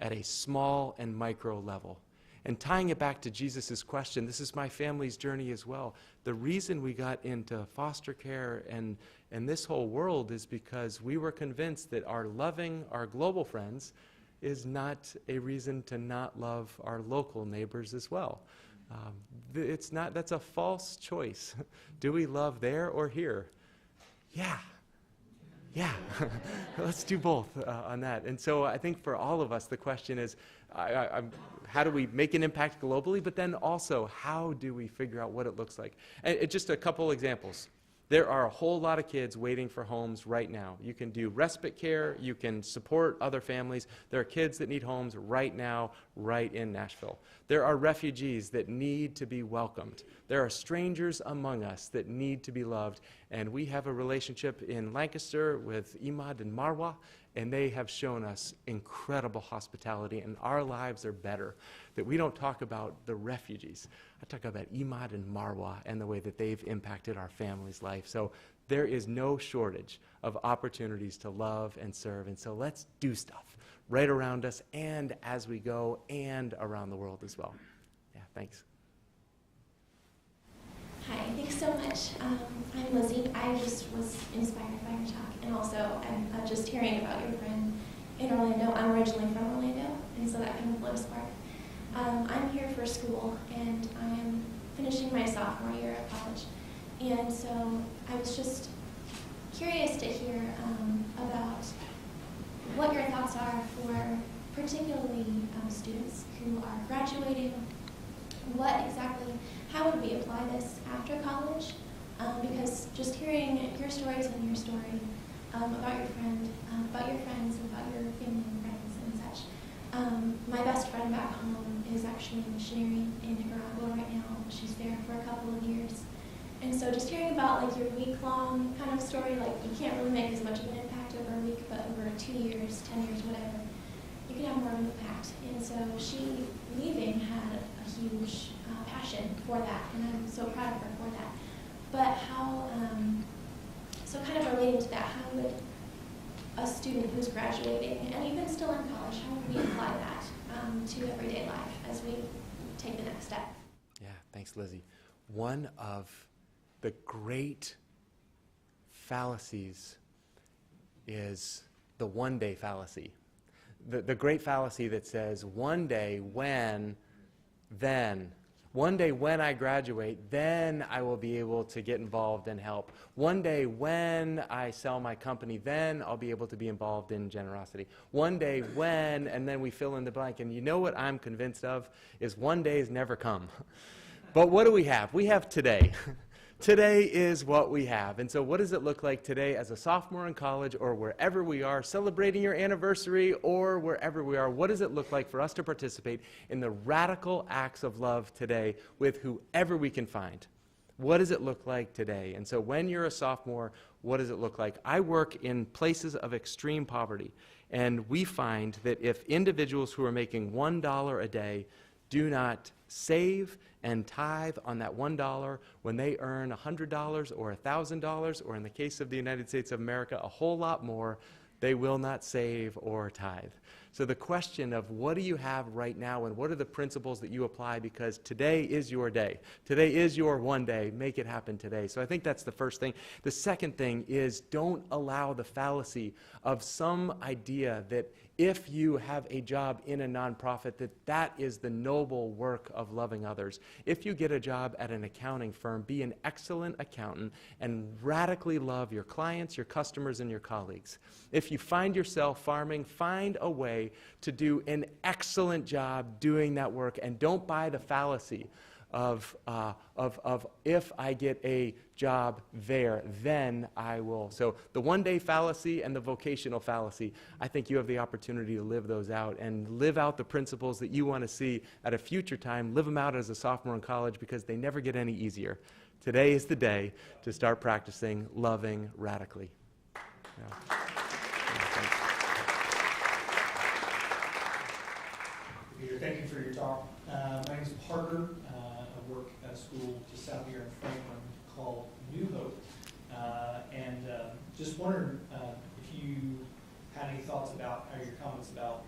at a small and micro level. And tying it back to Jesus' question, this is my family's journey as well. The reason we got into foster care and this whole world is because we were convinced that our loving our global friends is not a reason to not love our local neighbors as well. It's not, that's a false choice. Do we love there or here? Yeah, let's do both on that. And so I think for all of us, the question is, how do we make an impact globally, but then also, how do we figure out what it looks like? And just a couple examples. There are a whole lot of kids waiting for homes right now. You can do respite care. You can support other families. There are kids that need homes right now, right in Nashville. There are refugees that need to be welcomed. There are strangers among us that need to be loved. And we have a relationship in Lancaster with Imad and Marwa, and they have shown us incredible hospitality, and our lives are better. That we don't talk about the refugees. I talk about Imad and Marwa and the way that they've impacted our family's life. So there is no shortage of opportunities to love and serve, and so let's do stuff right around us and as we go and around the world as well. Yeah, thanks. Hi, thanks so much. I'm Lizzie. I just was inspired by your talk, and also I'm just hearing about your friend in Orlando. I'm originally from Orlando, and so that kind of blew a spark. I'm here for school, and I am finishing my sophomore year of college. And so I was just curious to hear about what your thoughts are for particularly students who are graduating. What exactly, how would we apply this after college? Because just hearing your stories and your story about your friend, about your friends, about your family and friends and such. My best friend back home is actually a missionary in Nicaragua right now. She's there for a couple of years. And so just hearing about like your week-long kind of story, like you can't really make as much of an impact over a week, but over 2 years, 10 years, whatever, you can have more of an impact. And so she, leaving, had a huge passion for that, and I'm so proud of her for that. But how, so kind of relating to that, how would a student who's graduating, and even still in college, how would we apply that to everyday life as we take the next step? Yeah, thanks, Lizzie. One of the great fallacies is the one-day fallacy. The great fallacy that says, one day when I graduate, then I will be able to get involved and help. One day when I sell my company, then I'll be able to be involved in generosity. One day when, and then we fill in the blank. And you know what I'm convinced of is one day has never come. But what do we have? We have today. Today is what we have. And so what does it look like today as a sophomore in college or wherever we are, celebrating your anniversary or wherever we are? What does it look like for us to participate in the radical acts of love today with whoever we can find? What does it look like today? And so when you're a sophomore, what does it look like? I work in places of extreme poverty, and we find that if individuals who are making $1 a day do not save and tithe on that $1 when they earn $100 or $1,000, or in the case of the United States of America, a whole lot more, they will not save or tithe. So the question of what do you have right now and what are the principles that you apply, because today is your day. Today is your one day. Make it happen today. So I think that's the first thing. The second thing is don't allow the fallacy of some idea that if you have a job in a nonprofit, that is the noble work of loving others. If you get a job at an accounting firm, be an excellent accountant and radically love your clients, your customers, and your colleagues. If you find yourself farming, find a way to do an excellent job doing that work, and don't buy the fallacy of if I get a job there, then I will. So the one-day fallacy and the vocational fallacy, I think you have the opportunity to live those out and live out the principles that you want to see at a future time. Live them out as a sophomore in college, because they never get any easier. Today is the day to start practicing loving radically. Yeah. Peter, thank you for your talk. My name is Parker. I work at a school just south here in Franklin called New Hope. Just wondered if you had any thoughts about how your comments about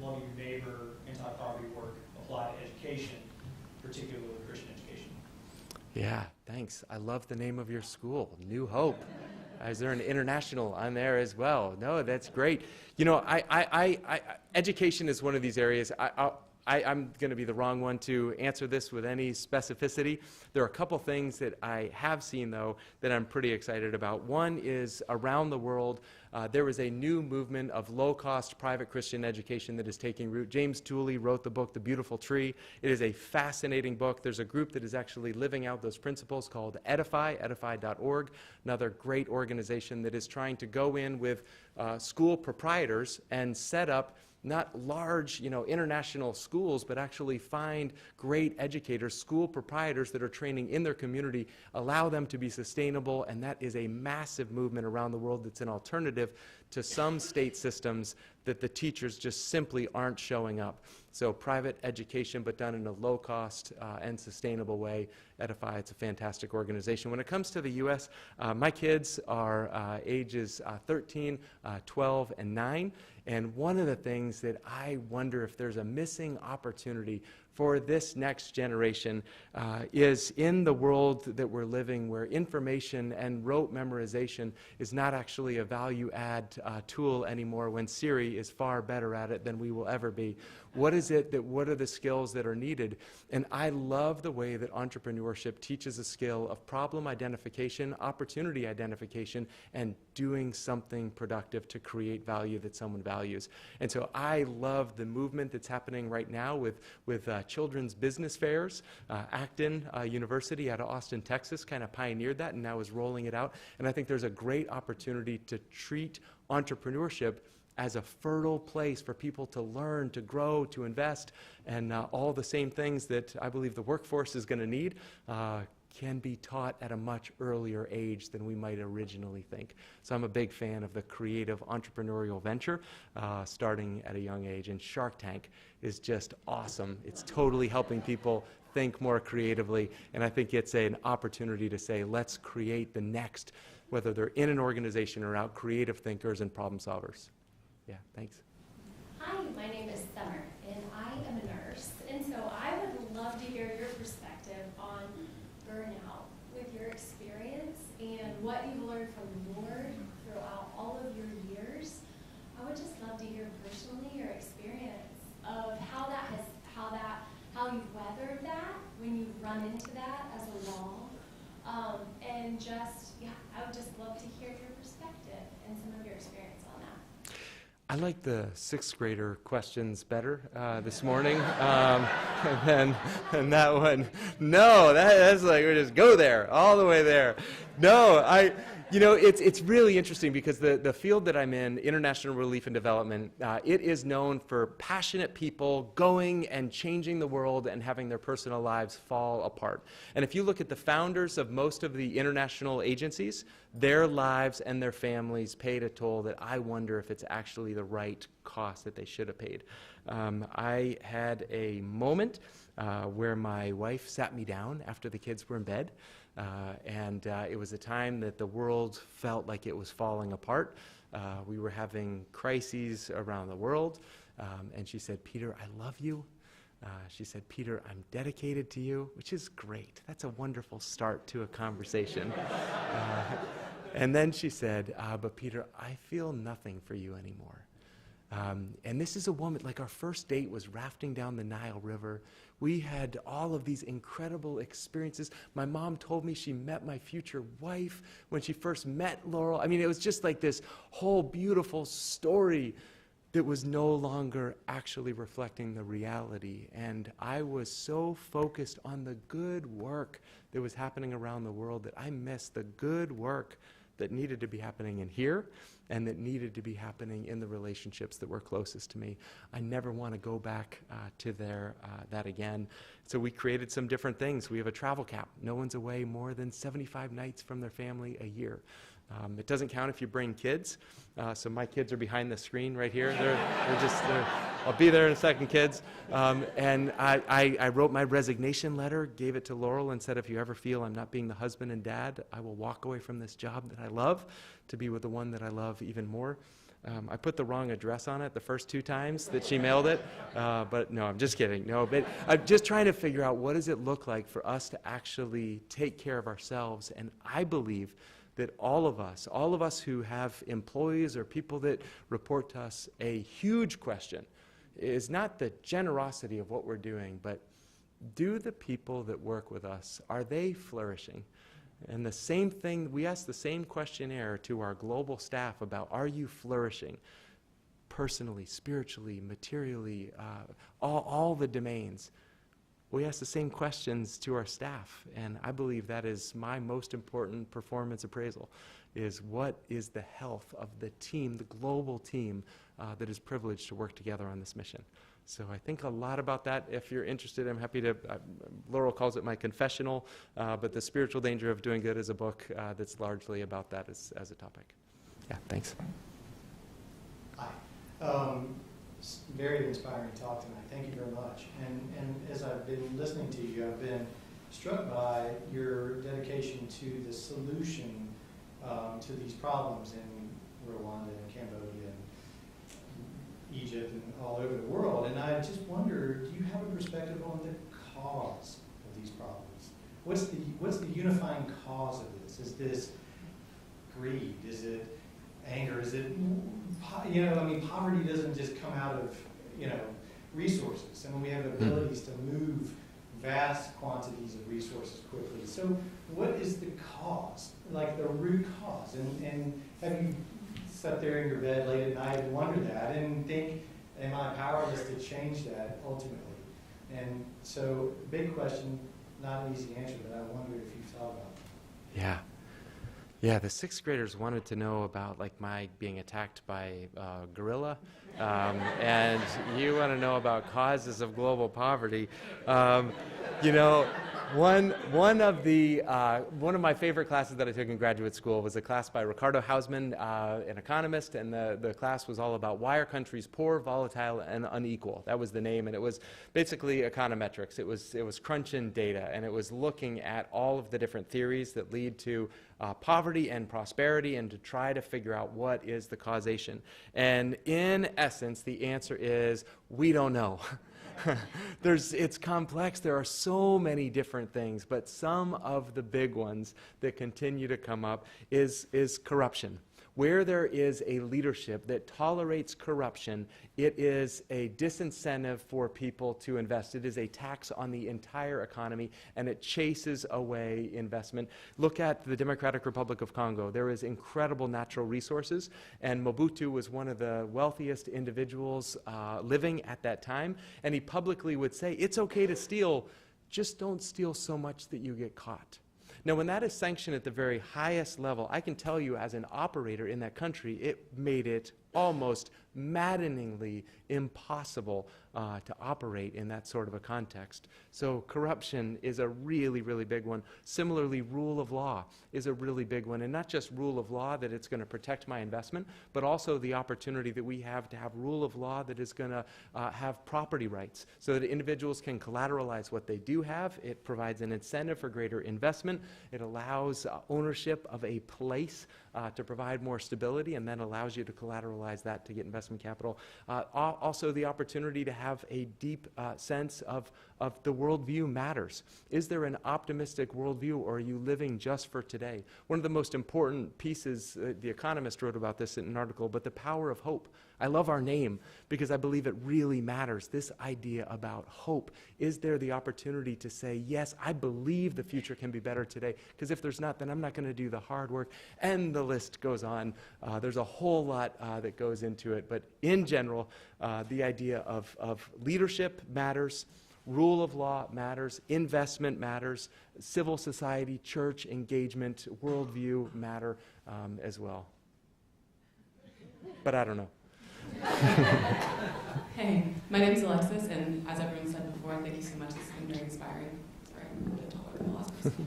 loving your neighbor, anti-poverty work apply to education, particularly Christian education. Yeah, thanks. I love the name of your school, New Hope. Is there an international on there as well? No, that's great. You know, education is one of these areas. I'm going to be the wrong one to answer this with any specificity. There are a couple things that I have seen, though, that I'm pretty excited about. One is around the world, there is a new movement of low-cost private Christian education that is taking root. James Tooley wrote the book, The Beautiful Tree. It is a fascinating book. There's a group that is actually living out those principles called Edify, edify.org, another great organization that is trying to go in with school proprietors and set up not large, international schools, but actually find great educators, school proprietors that are training in their community, allow them to be sustainable, and that is a massive movement around the world that's an alternative to some state systems that the teachers just simply aren't showing up. So private education, but done in a low-cost and sustainable way. Edify, it's a fantastic organization. When it comes to the U.S., my kids are ages 13, 12, and 9. And one of the things that I wonder if there's a missing opportunity for this next generation is in the world that we're living, where information and rote memorization is not actually a value-add tool anymore, when Siri is far better at it than we will ever be. What are the skills that are needed? And I love the way that entrepreneurship teaches a skill of problem identification, opportunity identification, and doing something productive to create value that someone values. And so I love the movement that's happening right now with children's business fairs. Acton University out of Austin, Texas kind of pioneered that and now is rolling it out. And I think there's a great opportunity to treat entrepreneurship as a fertile place for people to learn, to grow, to invest, and all the same things that I believe the workforce is going to need can be taught at a much earlier age than we might originally think. So I'm a big fan of the creative entrepreneurial venture starting at a young age, and Shark Tank is just awesome. It's totally helping people think more creatively, and I think it's an opportunity to say, let's create the next, whether they're in an organization or out, creative thinkers and problem solvers. Yeah, thanks. Hi, my name is Summer, and I am a nurse. And so I would love to hear your perspective on burnout with your experience and what you've learned from I like the sixth grader questions better this morning and that one. No, that's like we just go there, all the way there. No, it's really interesting because the field that I'm in, international relief and development, it is known for passionate people going and changing the world and having their personal lives fall apart. And if you look at the founders of most of the international agencies, their lives and their families paid a toll that I wonder if it's actually the right cost that they should have paid. I had a moment where my wife sat me down after the kids were in bed. It was a time that the world felt like it was falling apart. We were having crises around the world. And she said, "Peter, I love you." She said, "Peter, I'm dedicated to you," which is great. That's a wonderful start to a conversation. And then she said, "But Peter, I feel nothing for you anymore." And this is a woman, like our first date was rafting down the Nile River. We had all of these incredible experiences. My mom told me she met my future wife when she first met Laurel. I mean, it was just like this whole beautiful story that was no longer actually reflecting the reality. And I was so focused on the good work that was happening around the world that I missed the good work that needed to be happening in here and that needed to be happening in the relationships that were closest to me. I never want to go back to that again. So we created some different things. We have a travel cap. No one's away more than 75 nights from their family a year. It doesn't count if you bring kids. So my kids are behind the screen right here. I'll be there in a second, kids. And I wrote my resignation letter, gave it to Laurel, and said, if you ever feel I'm not being the husband and dad, I will walk away from this job that I love to be with the one that I love even more. I put the wrong address on it the first 2 times that she mailed it. But no, I'm just kidding. No, but I'm just trying to figure out what does it look like for us to actually take care of ourselves. And I believe that all of us who have employees or people that report to us, a huge question is not the generosity of what we're doing, but do the people that work with us, are they flourishing? And the same thing, we ask the same questionnaire to our global staff about, are you flourishing personally, spiritually, materially, all the domains? We ask the same questions to our staff, and I believe that is my most important performance appraisal, is what is the health of the team, the global team that is privileged to work together on this mission. So I think a lot about that. If you're interested, I'm happy to, Laurel calls it my confessional, but The Spiritual Danger of Doing Good is a book that's largely about that as a topic. Yeah, thanks. Hi. Very inspiring talk tonight. Thank you very much. And as I've been listening to you, I've been struck by your dedication to the solution to these problems in Rwanda and Cambodia and Egypt and all over the world. And I just wonder, do you have a perspective on the cause of these problems? What's the unifying cause of this? Is this greed? Is it anger? Is it, poverty doesn't just come out of, resources. I mean, we have abilities to move vast quantities of resources quickly. So what is the cause, like the root cause? And have you sat there in your bed late at night and wondered that and think, am I powerless to change that ultimately? And so, big question, not an easy answer, but I wonder if you've thought about that. Yeah. Yeah, the 6th graders wanted to know about my being attacked by a gorilla, and you want to know about causes of global poverty. One of my favorite classes that I took in graduate school was a class by Ricardo Hausman, an economist, and the class was all about why are countries poor, volatile, and unequal. That was the name, and it was basically econometrics. It was crunching data, and it was looking at all of the different theories that lead to poverty and prosperity, and to try to figure out what is the causation. And in essence, the answer is we don't know. It's complex. There are so many different things, but some of the big ones that continue to come up is corruption. Where there is a leadership that tolerates corruption, it is a disincentive for people to invest. It is a tax on the entire economy, and it chases away investment. Look at the Democratic Republic of Congo. There is incredible natural resources, and Mobutu was one of the wealthiest individuals living at that time, and he publicly would say, it's okay to steal, just don't steal so much that you get caught. Now, when that is sanctioned at the very highest level, I can tell you as an operator in that country, it made it almost maddeningly impossible to operate in that sort of a context. So corruption is a really, really big one. Similarly, rule of law is a really big one, and not just rule of law that it's going to protect my investment, but also the opportunity that we have to have rule of law that is going to have property rights so that individuals can collateralize what they do have. It provides an incentive for greater investment. It allows ownership of a place to provide more stability, and then allows you to collateralize that to get investment capital. Also, the opportunity to have a deep sense of the worldview matters. Is there an optimistic worldview, or are you living just for today? One of the most important pieces, The Economist wrote about this in an article, but the power of hope. I love our name because I believe it really matters. This idea about hope. Is there the opportunity to say, yes, I believe the future can be better today? Because if there's not, then I'm not going to do the hard work. And the list goes on. There's a whole lot that goes into it. But in general, the idea of leadership matters. Rule of law matters. Investment matters. Civil society, church engagement, worldview matter as well. But I don't know. Hey, my name is Alexis, and as everyone said before, thank you so much. This has been very inspiring. Sorry, I'm a bit taller than the last person.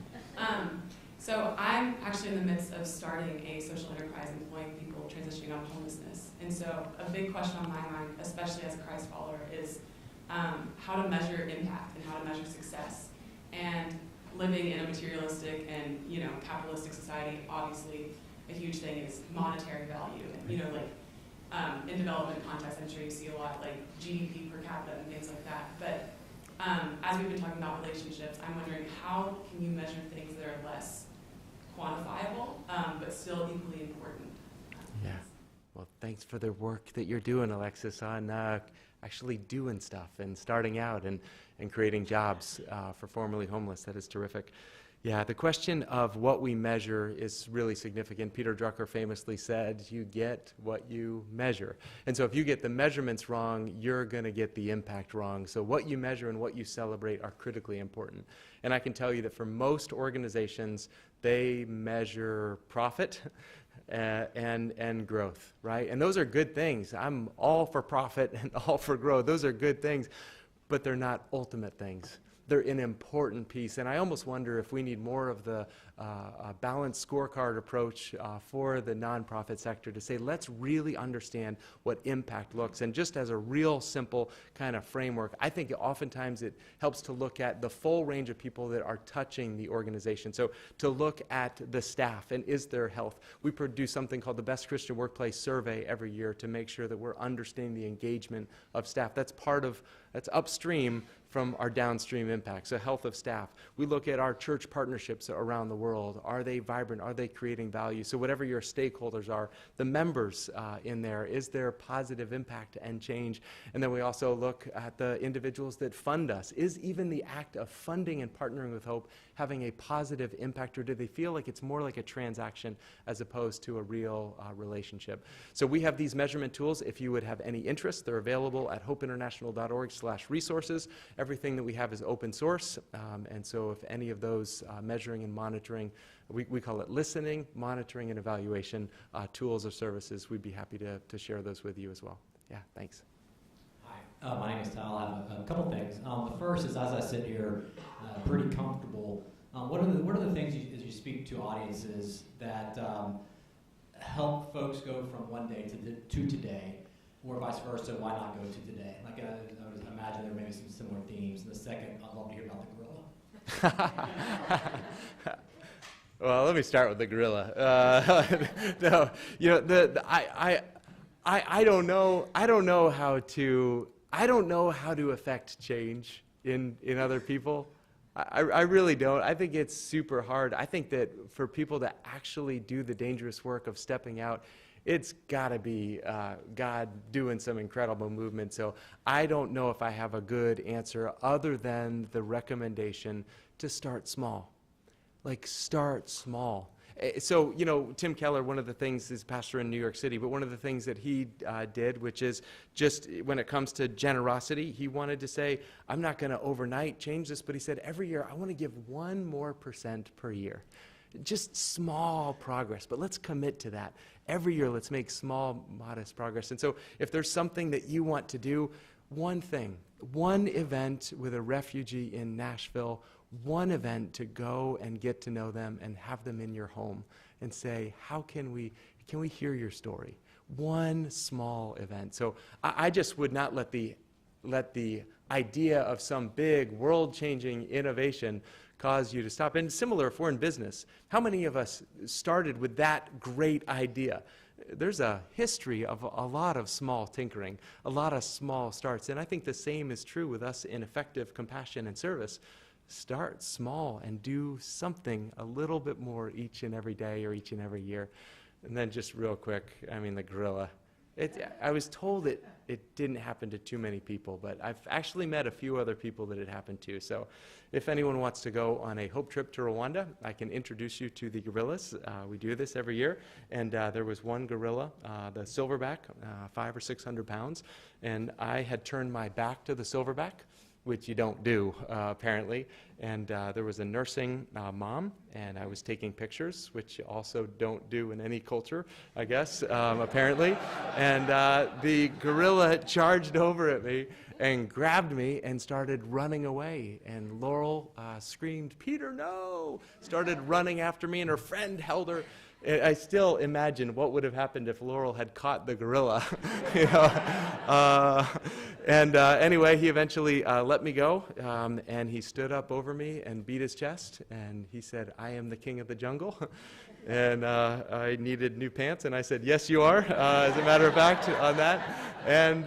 So I'm actually in the midst of starting a social enterprise employing people transitioning out of homelessness. And so a big question on my mind, especially as a Christ follower, is how to measure impact and how to measure success. And living in a materialistic and capitalistic society, obviously a huge thing is monetary value. And in development context, I'm sure you see a lot like GDP per capita and things like that. But as we've been talking about relationships, I'm wondering how can you measure things that are less quantifiable, but still equally important? Yeah. Well, thanks for the work that you're doing, Alexis, on actually doing stuff and starting out and creating jobs for formerly homeless. That is terrific. Yeah, the question of what we measure is really significant. Peter Drucker famously said, you get what you measure. And so if you get the measurements wrong, you're going to get the impact wrong. So what you measure and what you celebrate are critically important. And I can tell you that for most organizations, they measure profit and growth, right? And those are good things. I'm all for profit and all for growth. Those are good things, but they're not ultimate things. They're an important piece, and I almost wonder if we need more of the balanced scorecard approach for the nonprofit sector to say, let's really understand what impact looks. And just as a real simple kind of framework, I think oftentimes it helps to look at the full range of people that are touching the organization. So to look at the staff and is there health. We produce something called the Best Christian Workplace Survey every year to make sure that we're understanding the engagement of staff. That's upstream from our downstream impact, so health of staff. We look at our church partnerships around the world. Are they vibrant? Are they creating value? So whatever your stakeholders are, the members in there, is there positive impact and change? And then we also look at the individuals that fund us. Is even the act of funding and partnering with Hope having a positive impact, or do they feel like it's more like a transaction as opposed to a real relationship? So we have these measurement tools. If you would have any interest, they're available at hopeinternational.org/resources. Everything that we have is open source, and so if any of those measuring and monitoring, we call it listening, monitoring, and evaluation tools or services, we'd be happy to share those with you as well. Yeah, thanks. Hi, my name is Tal. I have a couple things. The first is, as I sit here, pretty comfortable, what are the things as you speak to audiences that help folks go from one day to today, or vice versa? Why not go to today? Like I would imagine there may be some similar themes. And the second, I'd love to hear about the gorilla. Well, let me start with the gorilla. No, I don't know how to affect change in other people. I really don't. I think it's super hard. I think that for people to actually do the dangerous work of stepping out, it's got to be God doing some incredible movement. So I don't know if I have a good answer other than the recommendation to start small. Like, start small. So, you know, Tim Keller, one of the things, is pastor in New York City, but one of the things that he did, which is just when it comes to generosity, he wanted to say, I'm not going to overnight change this, but he said, every year I want to give 1% more per year. Just small progress, but let's commit to that. Every year, let's make small, modest progress. And so if there's something that you want to do, one thing, one event with a refugee in Nashville, one event to go and get to know them and have them in your home and say, how can we hear your story? One small event. So I just would not let the idea of some big world-changing innovation cause you to stop. And similar, if we're in business, how many of us started with that great idea? There's a history of a lot of small tinkering, a lot of small starts. And I think the same is true with us in effective compassion and service. Start small and do something a little bit more each and every day or each and every year. And then just real quick, I mean, the gorilla. I was told it didn't happen to too many people, but I've actually met a few other people that it happened to. So if anyone wants to go on a hope trip to Rwanda, I can introduce you to the gorillas. We do this every year. And there was one gorilla, the silverback, 500 or 600 pounds. And I had turned my back to the silverback, which you don't do, apparently. And there was a nursing mom, and I was taking pictures, which you also don't do in any culture, I guess, apparently. And the gorilla charged over at me and grabbed me and started running away. And Laurel screamed, "Peter, no!" Started running after me, and her friend held her. I still imagine what would have happened if Laurel had caught the gorilla. You know? Anyway, he eventually let me go, and he stood up over me and beat his chest, and he said, "I am the king of the jungle." And I needed new pants, and I said, "Yes, you are," as a matter of fact, on that. And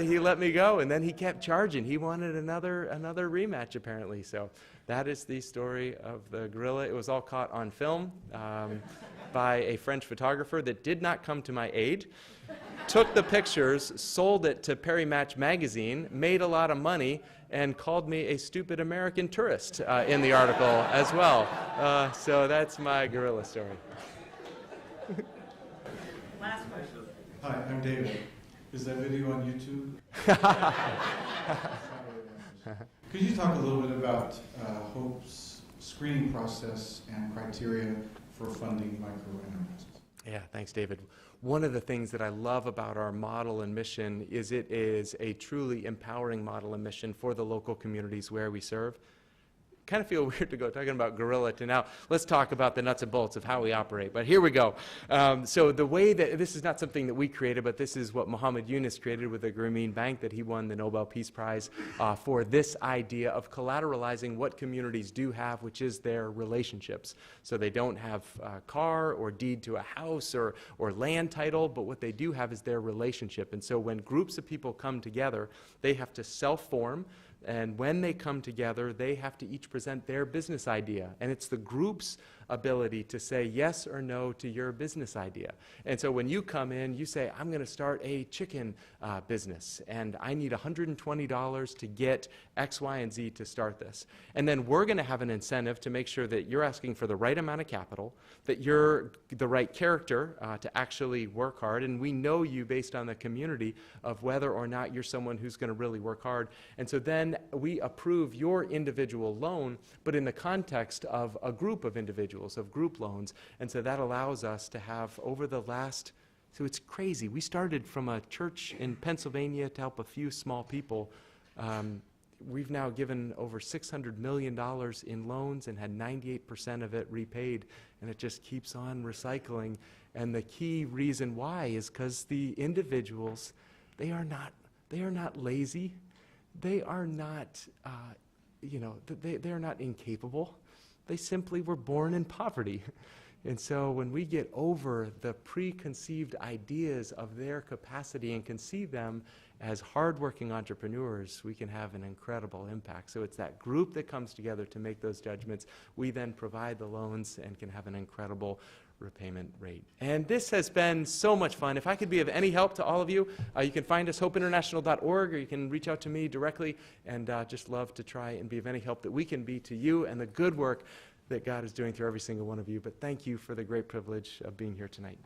he let me go, and then he kept charging. He wanted another rematch, apparently. So that is the story of the gorilla. It was all caught on film by a French photographer that did not come to my aid, took the pictures, sold it to Perry Match magazine, made a lot of money, and called me a stupid American tourist in the article as well. So that's my gorilla story. Last question. Hi, I'm David. Is that video on YouTube? Could you talk a little bit about Hope's screening process and criteria for funding micro enterprises? Yeah, thanks, David. One of the things that I love about our model and mission is it is a truly empowering model and mission for the local communities where we serve. Kind of feel weird to go talking about gorilla to now. Let's talk about the nuts and bolts of how we operate. But here we go. So the way that this is not something that we created, but this is what Muhammad Yunus created with the Grameen Bank that he won the Nobel Peace Prize for this idea of collateralizing what communities do have, which is their relationships. So they don't have a car or deed to a house or land title, but what they do have is their relationship. And so when groups of people come together, they have to self-form. And when they come together, they have to each present their business idea. And it's the group's ability to say yes or no to your business idea. And so when you come in, you say, I'm going to start a chicken business, and I need $120 to get X, Y, and Z to start this. And then we're going to have an incentive to make sure that you're asking for the right amount of capital, that you're the right character to actually work hard, and we know you based on the community of whether or not you're someone who's going to really work hard. And so then we approve your individual loan, but in the context of a group of individuals, of group loans. And so that allows us to have over the last, so it's crazy. We started from a church in Pennsylvania to help a few small people. We've now given over $600 million in loans and had 98% of it repaid, and it just keeps on recycling. And the key reason why is because the individuals, they are not lazy. They are not, they are not incapable. They simply were born in poverty. And so when we get over the preconceived ideas of their capacity and can see them as hardworking entrepreneurs, we can have an incredible impact. So it's that group that comes together to make those judgments. We then provide the loans and can have an incredible repayment rate. And this has been so much fun. If I could be of any help to all of you, you can find us hopeinternational.org, or you can reach out to me directly, and just love to try and be of any help that we can be to you and the good work that God is doing through every single one of you. But thank you for the great privilege of being here tonight.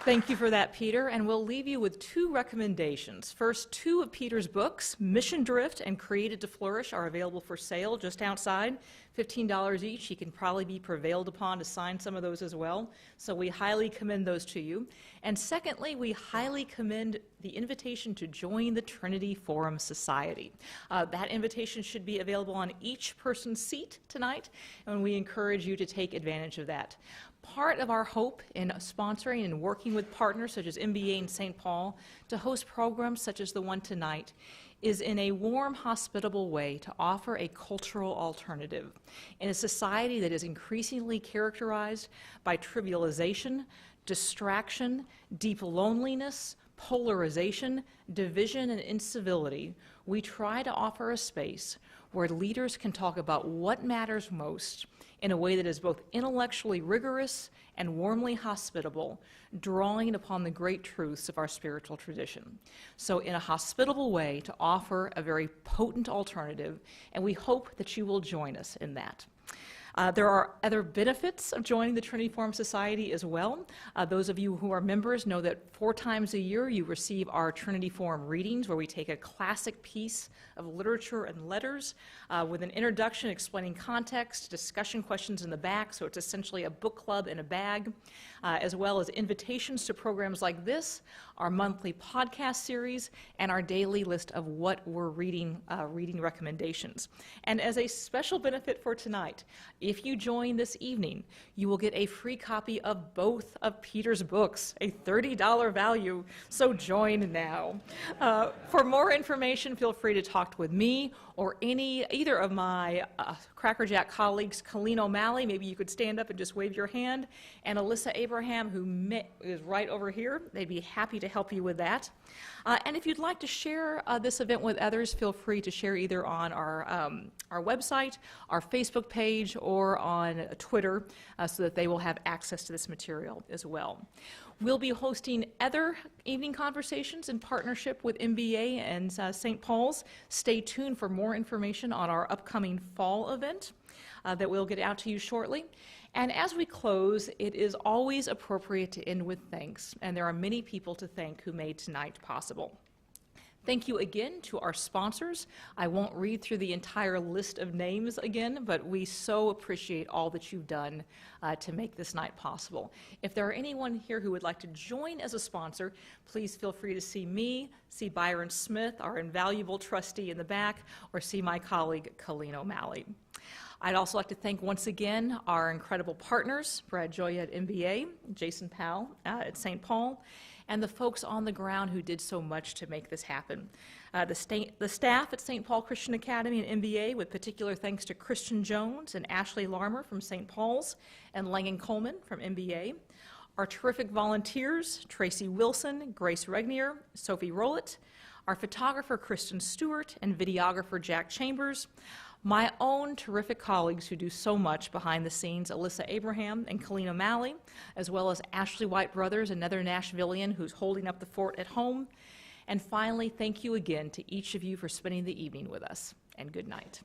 Thank you for that, Peter, and we'll leave you with two recommendations. First, two of Peter's books, Mission Drift and Created to Flourish, are available for sale just outside, $15 each. You can probably be prevailed upon to sign some of those as well, so we highly commend those to you. And secondly, we highly commend the invitation to join the Trinity Forum Society. That invitation should be available on each person's seat tonight, and we encourage you to take advantage of that. Part of our hope in sponsoring and working with partners such as MBA and St. Paul to host programs such as the one tonight is in a warm, hospitable way to offer a cultural alternative in a society that is increasingly characterized by trivialization, distraction, deep loneliness, polarization, division, and incivility. We try to offer a space where leaders can talk about what matters most in a way that is both intellectually rigorous and warmly hospitable, drawing upon the great truths of our spiritual tradition. So in a hospitable way to offer a very potent alternative, and we hope that you will join us in that. There are other benefits of joining the Trinity Forum Society as well. Those of you who are members know that 4 times a year you receive our Trinity Forum readings, where we take a classic piece of literature and letters with an introduction explaining context, discussion questions in the back, so it's essentially a book club in a bag, as well as invitations to programs like this, our monthly podcast series, and our daily list of what we're reading, reading recommendations. And as a special benefit for tonight, if you join this evening, you will get a free copy of both of Peter's books, a $30 value, so join now. For more information, feel free to talk with me or either of my Cracker Jack colleagues, Colleen O'Malley, maybe you could stand up and just wave your hand, and Alyssa Abraham, who is right over here. They'd be happy to help you with that. And if you'd like to share this event with others, feel free to share either on our website, our Facebook page, or on Twitter, so that they will have access to this material as well. We'll be hosting other evening conversations in partnership with MBA and St. Paul's. Stay tuned for more information on our upcoming fall event that we'll get out to you shortly. And as we close, it is always appropriate to end with thanks, and there are many people to thank who made tonight possible. Thank you again to our sponsors. I won't read through the entire list of names again, but we so appreciate all that you've done to make this night possible. If there are anyone here who would like to join as a sponsor, please feel free to see me, see Byron Smith, our invaluable trustee in the back, or see my colleague, Colleen O'Malley. I'd also like to thank once again our incredible partners, Brad Joya at MBA, Jason Powell at St. Paul, and the folks on the ground who did so much to make this happen. The staff at St. Paul Christian Academy and MBA, with particular thanks to Christian Jones and Ashley Larmer from St. Paul's and Langan Coleman from MBA. Our terrific volunteers, Tracy Wilson, Grace Regnier, Sophie Rowlett, our photographer, Kristen Stewart, and videographer, Jack Chambers, my own terrific colleagues who do so much behind the scenes, Alyssa Abraham and Colleen O'Malley, as well as Ashley White Brothers, another Nashvilleian who's holding up the fort at home. And finally, thank you again to each of you for spending the evening with us, and good night.